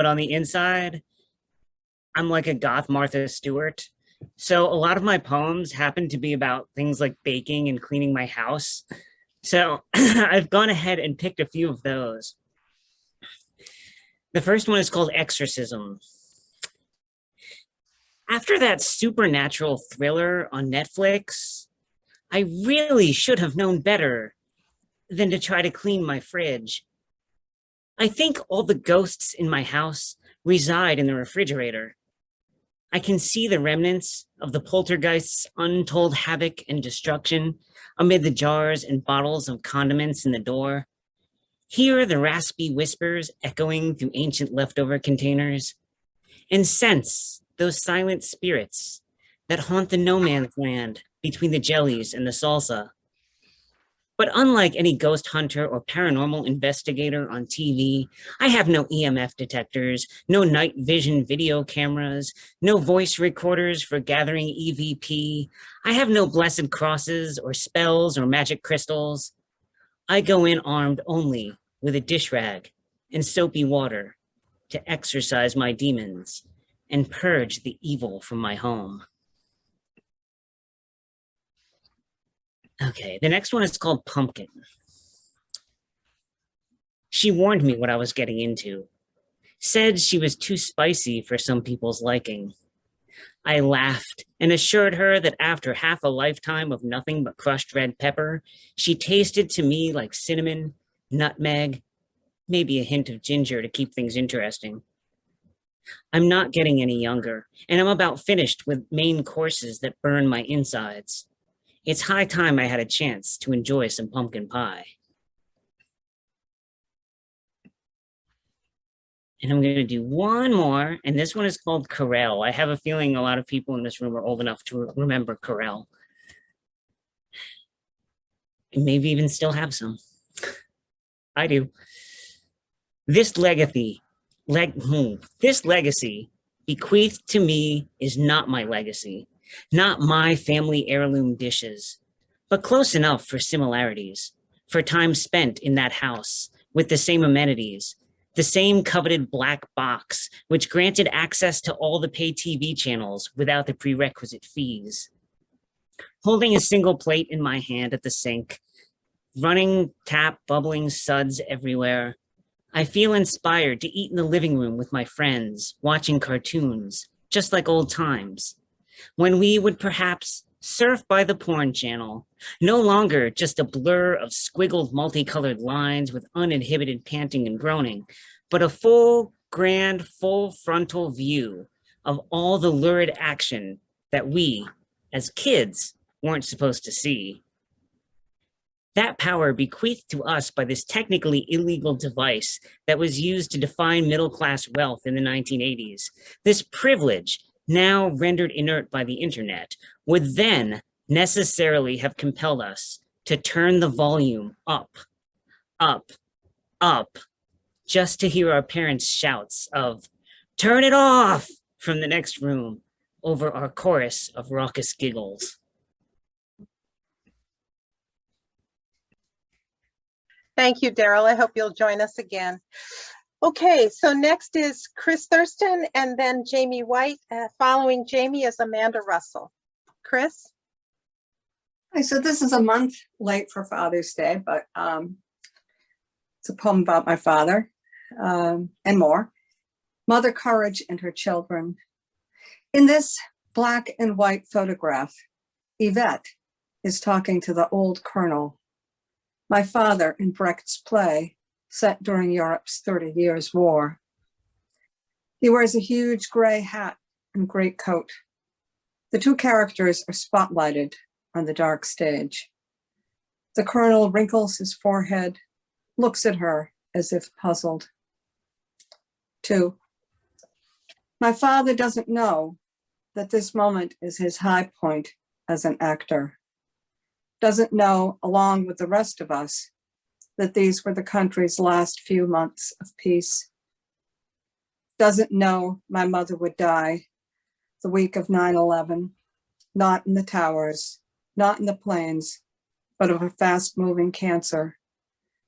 on the inside, I'm like a goth Martha Stewart. So a lot of my poems happen to be about things like baking and cleaning my house. So I've gone ahead and picked a few of those. The first one is called Exorcism. After that supernatural thriller on Netflix, I really should have known better than to try to clean my fridge. I think all the ghosts in my house reside in the refrigerator. I can see the remnants of the poltergeist's untold havoc and destruction amid the jars and bottles of condiments in the door. Hear the raspy whispers echoing through ancient leftover containers, and sense those silent spirits that haunt the no man's land between the jellies and the salsa. But unlike any ghost hunter or paranormal investigator on TV, I have no EMF detectors, no night vision video cameras, no voice recorders for gathering EVP. I have no blessed crosses or spells or magic crystals. I go in armed only with a dish rag and soapy water to exorcise my demons and purge the evil from my home. Okay, the next one is called Pumpkin. She warned me what I was getting into, said she was too spicy for some people's liking. I laughed and assured her that after half a lifetime of nothing but crushed red pepper, she tasted to me like cinnamon, nutmeg, maybe a hint of ginger to keep things interesting. I'm not getting any younger, and I'm about finished with main courses that burn my insides. It's high time I had a chance to enjoy some pumpkin pie. And I'm going to do one more, and this one is called Corel. I have a feeling a lot of people in this room are old enough to remember Corel. And maybe even still have some. I do. This legacy bequeathed to me is not my legacy, not my family heirloom dishes, but close enough for similarities, for time spent in that house with the same amenities, the same coveted black box, which granted access to all the pay TV channels without the prerequisite fees. Holding a single plate in my hand at the sink, running tap, bubbling suds everywhere, I feel inspired to eat in the living room with my friends, watching cartoons, just like old times, when we would perhaps surf by the porn channel, no longer just a blur of squiggled multicolored lines with uninhibited panting and groaning, but a full, grand, full frontal view of all the lurid action that we, as kids, weren't supposed to see. That power bequeathed to us by this technically illegal device that was used to define middle-class wealth in the 1980s, this privilege, now rendered inert by the internet, would then necessarily have compelled us to turn the volume up, up, up, just to hear our parents' shouts of, "Turn it off!" from the next room over our chorus of raucous giggles. Thank you, Daryl. I hope you'll join us again. Okay, so next is Chris Thurston and then Jamie White. Following Jamie is Amanda Russell. Chris? Hi, so this is a month late for Father's Day, but it's a poem about my father and more. Mother Courage and Her Children. In this black and white photograph, Yvette is talking to the old colonel. My father in Brecht's play, set during Europe's 30 Years' War. He wears a huge gray hat and greatcoat. The two characters are spotlighted on the dark stage. The colonel wrinkles his forehead, looks at her as if puzzled. 2. My father doesn't know that this moment is his high point as an actor. Doesn't know, along with the rest of us, that these were the country's last few months of peace. Doesn't know my mother would die the week of 9/11, not in the towers, not in the planes, but of a fast-moving cancer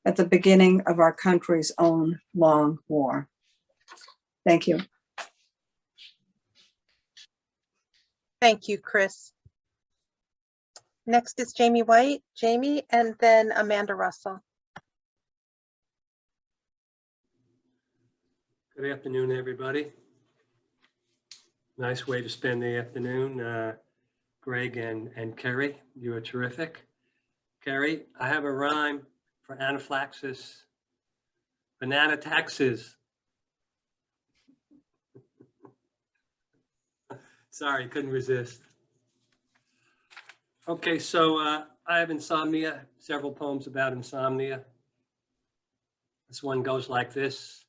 at the beginning of our country's own long war. Thank you. Thank you, Chris. Next is Jamie White, Jamie, and then Amanda Russell. Good afternoon, everybody. Nice way to spend the afternoon. Greg and Kerry, you are terrific. Kerry, I have a rhyme for anaphylaxis. Banana taxes. Sorry, couldn't resist. Okay, so I have insomnia, several poems about insomnia. This one goes like this.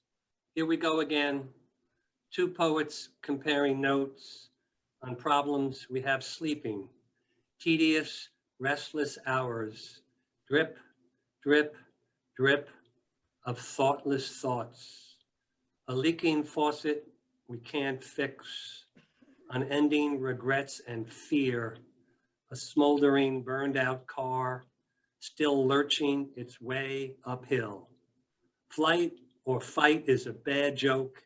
Here we go again. Two poets comparing notes on problems we have sleeping. Tedious, restless hours. Drip, drip, drip of thoughtless thoughts. A leaking faucet we can't fix. Unending regrets and fear. A smoldering, burned out car, still lurching its way uphill. Flight or fight is a bad joke,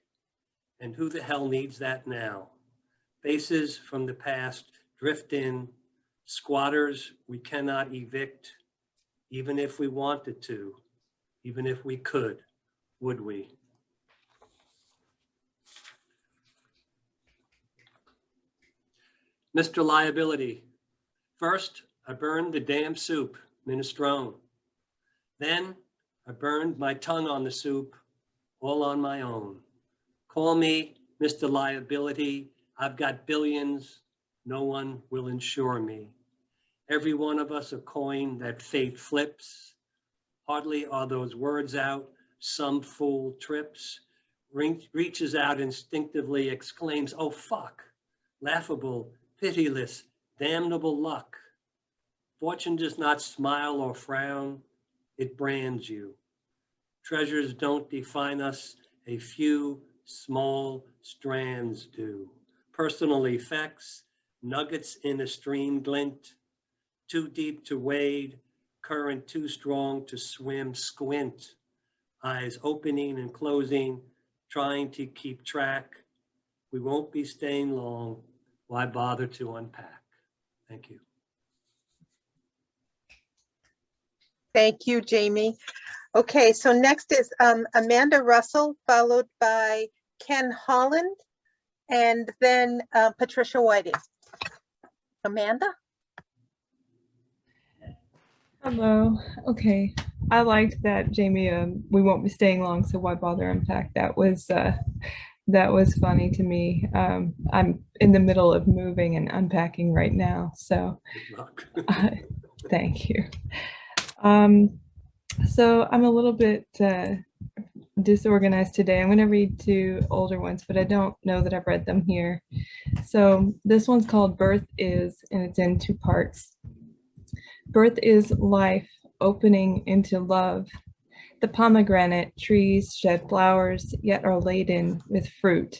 and who the hell needs that now? Faces from the past drift in, squatters we cannot evict, even if we wanted to, even if we could, would we? Mr. Liability. First, I burned the damn soup, minestrone. Then I burned my tongue on the soup, all on my own. Call me Mr. Liability. I've got billions. No one will insure me. Every one of us a coin that fate flips. Hardly are those words out. Some fool trips. reaches out instinctively, exclaims, "Oh, fuck, laughable, pitiless, damnable luck." Fortune does not smile or frown, it brands you. Treasures don't define us, a few small strands do. Personal effects, nuggets in a stream glint, too deep to wade, current too strong to swim, squint, eyes opening and closing, trying to keep track. We won't be staying long. Why bother to unpack? Thank you. Thank you, Jamie. Okay, so next is Amanda Russell, followed by Ken Holland, and then Patricia Whiting. Amanda? Hello. Okay. I liked that, Jamie. We won't be staying long, so why bother unpack? That was funny to me. I'm in the middle of moving and unpacking right now, so Good luck. thank you. So I'm a little bit disorganized today. I'm going to read two older ones, but I don't know that I've read them here. So this one's called Birth Is, and it's in two parts. Birth is life opening into love. The pomegranate trees shed flowers, yet are laden with fruit.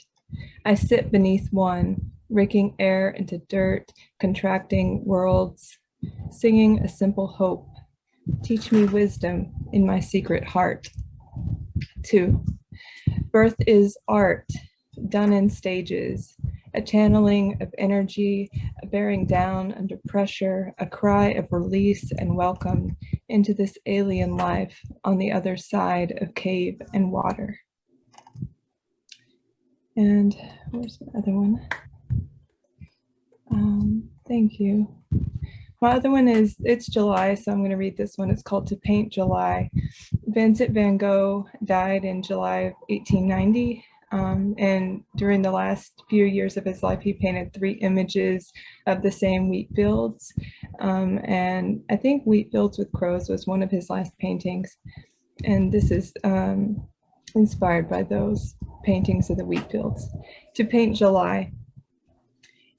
I sit beneath one, raking air into dirt, contracting worlds, singing a simple hope. Teach me wisdom in my secret heart. 2. Birth is art, done in stages, a channeling of energy, a bearing down under pressure, a cry of release and welcome into this alien life on the other side of cave and water. And where's the other one? Thank you. My other one is, it's July, so I'm going to read this one. It's called To Paint July. Vincent van Gogh died in July of 1890. And during the last few years of his life, he painted 3 images of the same wheat fields. And I think Wheat Fields with Crows was one of his last paintings. And this is inspired by those paintings of the wheat fields. To Paint July.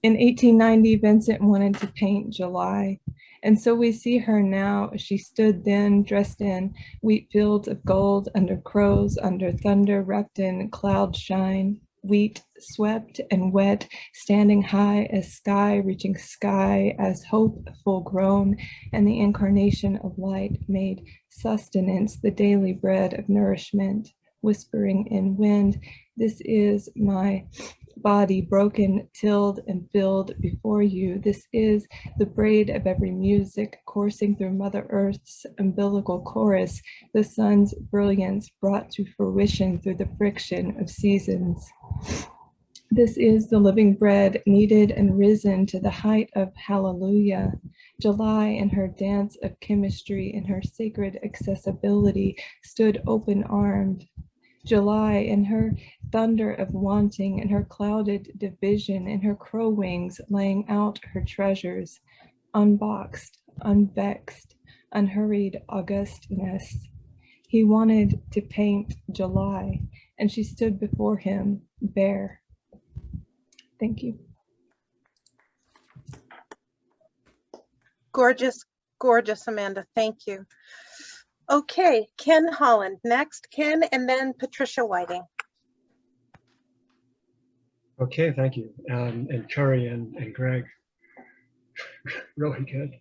In 1890, Vincent wanted to paint July. And so we see her now as she stood then dressed in wheat fields of gold, under crows, under thunder, wrapped in cloud shine, wheat swept and wet, standing high as sky, reaching sky as hope full grown, and the incarnation of light made sustenance the daily bread of nourishment, whispering in wind, this is my body broken, tilled, and filled before you. This is the braid of every music coursing through Mother Earth's umbilical chorus, the sun's brilliance brought to fruition through the friction of seasons. This is the living bread kneaded and risen to the height of hallelujah. July in her dance of chemistry, in her sacred accessibility, stood open-armed. July in her thunder of wanting, in her clouded division, in her crow wings laying out her treasures, unboxed, unvexed, unhurried augustness. He wanted to paint July, and she stood before him bare. Thank you. Gorgeous, gorgeous, Amanda. Thank you. Okay, Ken Holland next. Ken, and then Patricia Whiting. Okay, thank you. And Kerry and Gregg, really good.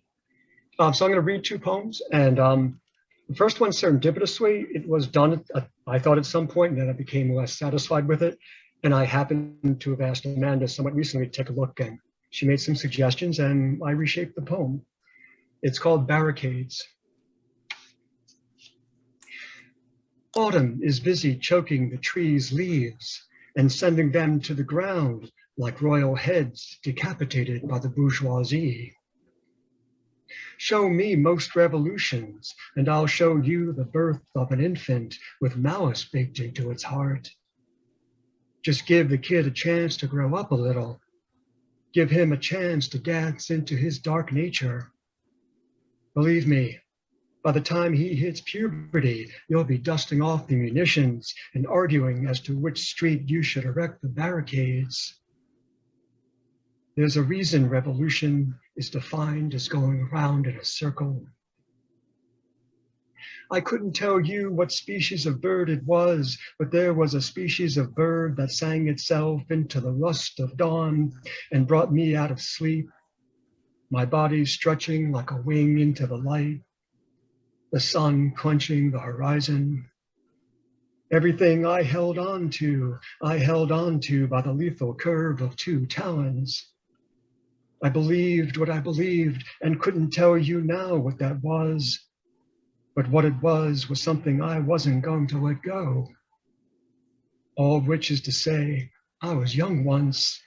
So I'm going to read 2 poems, and the first one, serendipitously, it was done, I thought at some point, and then I became less satisfied with it. And I happened to have asked Amanda somewhat recently to take a look, and she made some suggestions, and I reshaped the poem. It's called Barricades. Autumn is busy choking the trees' leaves and sending them to the ground like royal heads decapitated by the bourgeoisie. Show me most revolutions, and I'll show you the birth of an infant with malice baked into its heart. Just give the kid a chance to grow up a little. Give him a chance to dance into his dark nature. Believe me, By the time he hits puberty, you'll be dusting off the munitions and arguing as to which street you should erect the barricades. There's a reason revolution is defined as going around in a circle. I couldn't tell you what species of bird it was, but there was a species of bird that sang itself into the rust of dawn and brought me out of sleep, my body stretching like a wing into the light, the sun quenching the horizon. Everything I held on to by the lethal curve of two talons. I believed what I believed and couldn't tell you now what that was. But what it was something I wasn't going to let go. All of which is to say, I was young once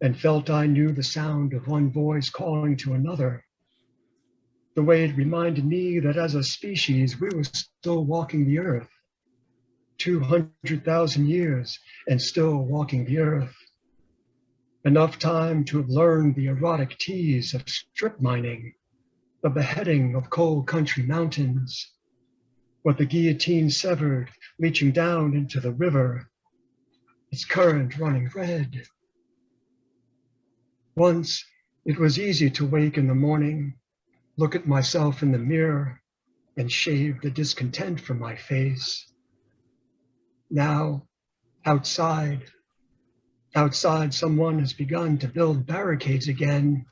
and felt I knew the sound of one voice calling to another. The way it reminded me that as a species, we were still walking the earth. 200,000 years and still walking the earth. Enough time to have learned the erotic tease of strip mining, the beheading of coal country mountains, what the guillotine severed, leaching down into the river, its current running red. Once, it was easy to wake in the morning, look at myself in the mirror, and shave the discontent from my face. Now, outside, someone has begun to build barricades again,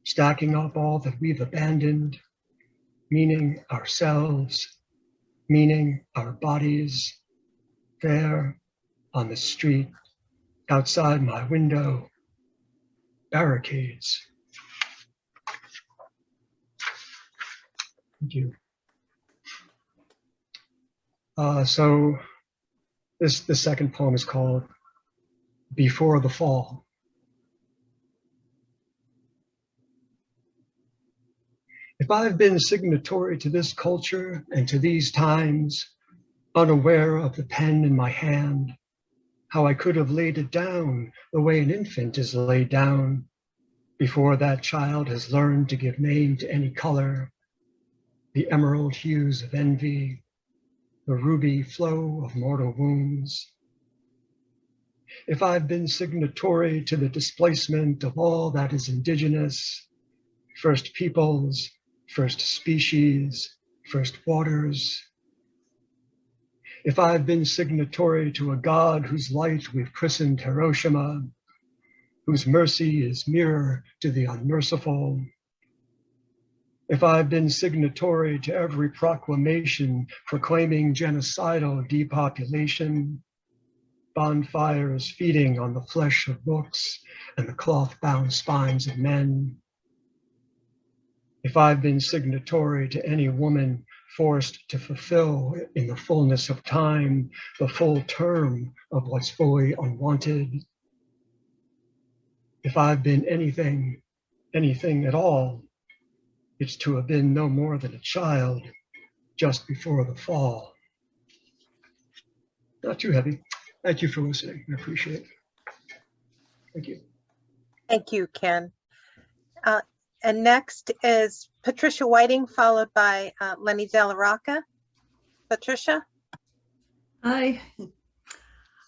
stacking up all that we've abandoned, meaning ourselves, meaning our bodies, there on the street, outside my window, barricades. Thank you. So the second poem is called Before the Fall. If I've been signatory to this culture and to these times, unaware of the pen in my hand, how I could have laid it down the way an infant is laid down before that child has learned to give name to any color, the emerald hues of envy, the ruby flow of mortal wounds. If I've been signatory to the displacement of all that is indigenous, first peoples, first species, first waters. If I've been signatory to a God whose light we've christened Hiroshima, whose mercy is mirror to the unmerciful. If I've been signatory to every proclamation proclaiming genocidal depopulation, bonfires feeding on the flesh of books and the cloth-bound spines of men. If I've been signatory to any woman forced to fulfill in the fullness of time the full term of what's fully unwanted. If I've been anything at all, it's to have been no more than a child just before the fall. Not too heavy. Thank you for listening. I appreciate it. Thank you. Thank you, Ken. And next is Patricia Whiting, followed by Lenny Della Rocca. Patricia? Hi.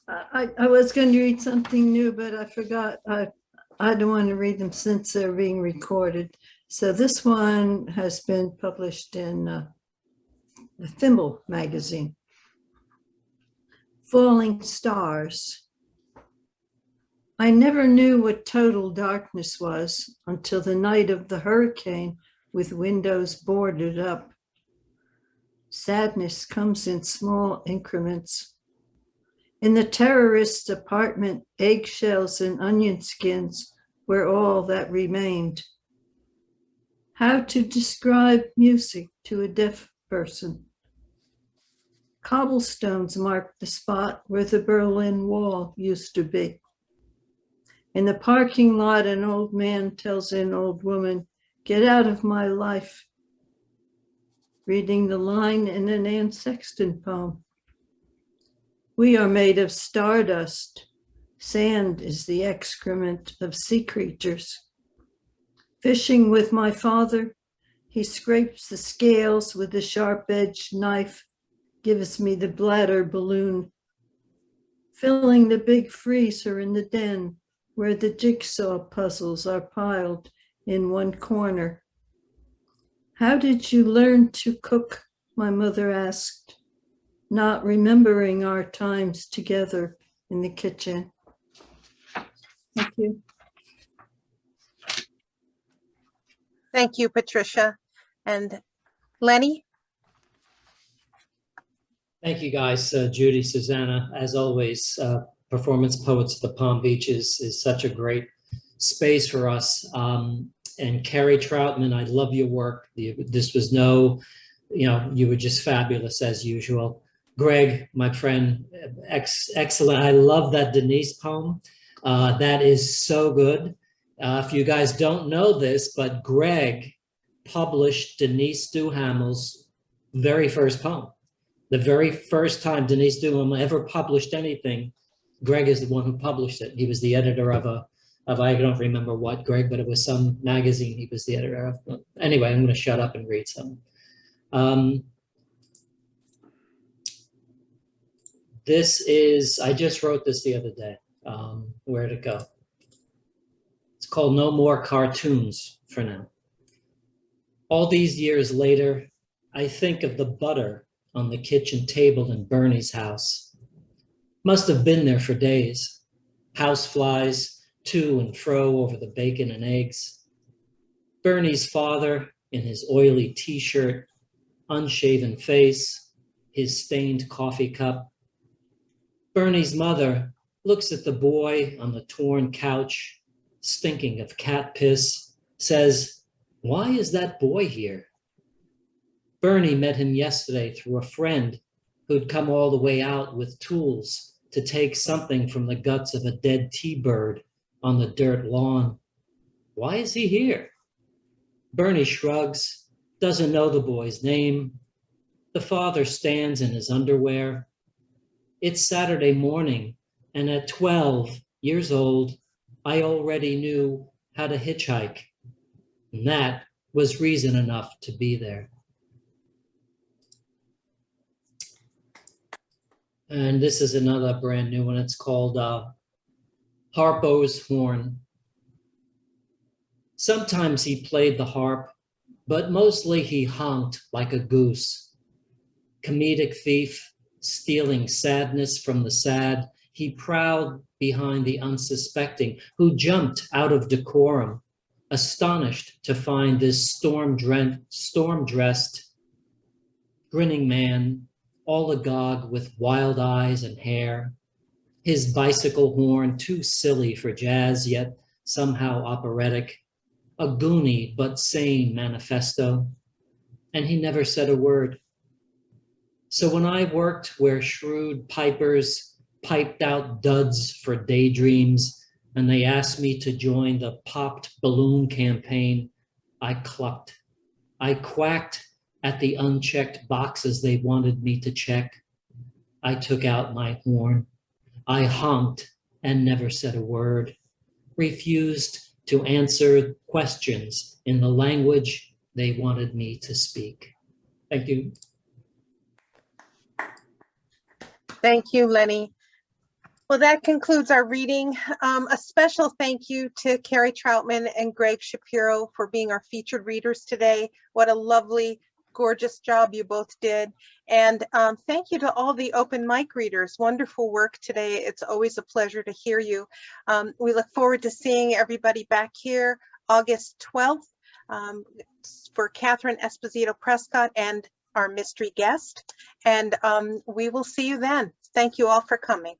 I was going to read something new, but I forgot. I don't want to read them since they're being recorded. So this one has been published in the Thimble magazine. Falling Stars. I never knew what total darkness was until the night of the hurricane with windows boarded up. Sadness comes in small increments. In the terrorist's apartment, eggshells and onion skins were all that remained. How to describe music to a deaf person? Cobblestones mark the spot where the Berlin Wall used to be. In the parking lot, an old man tells an old woman, "Get out of my life." Reading the line in an Anne Sexton poem. We are made of stardust. Sand is the excrement of sea creatures. Fishing with my father, He scrapes the scales with a sharp-edged knife, gives me the bladder balloon, filling the big freezer in the den where the jigsaw puzzles are piled in one corner. How did you learn to cook? My mother asked, not remembering our times together in the kitchen. Thank you. Thank you, Patricia. And Lenny? Thank you, guys. Judy, Susanna, as always, Performance Poets of the Palm Beaches is such a great space for us. And Kerry Trautman, I love your work. This was you were just fabulous as usual. Gregg, my friend, excellent. I love that Denise poem. That is so good. If you guys don't know this, but Gregg published Denise Duhamel's very first poem. The very first time Denise Duhamel ever published anything, Gregg is the one who published it. He was the editor of I don't remember what, Gregg, but it was some magazine he was the editor of. Anyway, I'm going to shut up and read some. I just wrote this the other day. Where'd it go? It's called No More Cartoons for now. All these years later, I think of the butter on the kitchen table in Bernie's house. Must have been there for days. Houseflies to and fro over the bacon and eggs. Bernie's father in his oily t-shirt, unshaven face, his stained coffee cup. Bernie's mother looks at the boy on the torn couch, stinking of cat piss, says, "Why is that boy here?" Bernie met him yesterday through a friend who'd come all the way out with tools to take something from the guts of a dead T-bird on the dirt lawn. Why is he here? Bernie shrugs, doesn't know the boy's name. The father stands in his underwear. It's Saturday morning, and at 12 years old, I already knew how to hitchhike. And that was reason enough to be there. And this is another brand new one. It's called Harpo's Horn. Sometimes he played the harp, but mostly he honked like a goose. Comedic thief, stealing sadness from the sad, he prowled behind the unsuspecting, who jumped out of decorum, astonished to find this storm-dressed, grinning man, all agog with wild eyes and hair, his bicycle horn too silly for jazz, yet somehow operatic, a goony but sane manifesto, and he never said a word. So when I worked where shrewd pipers piped out duds for daydreams, and they asked me to join the popped balloon campaign, I clucked. I quacked at the unchecked boxes they wanted me to check. I took out my horn. I honked and never said a word, refused to answer questions in the language they wanted me to speak. Thank you. Thank you, Lenny. Well, that concludes our reading. A special thank you to Kerry Trautman and Gregg Shapiro for being our featured readers today. What a lovely, gorgeous job you both did. And thank you to all the open mic readers. Wonderful work today. It's always a pleasure to hear you. We look forward to seeing everybody back here August 12th for Catherine Esposito Prescott and our mystery guest. And we will see you then. Thank you all for coming.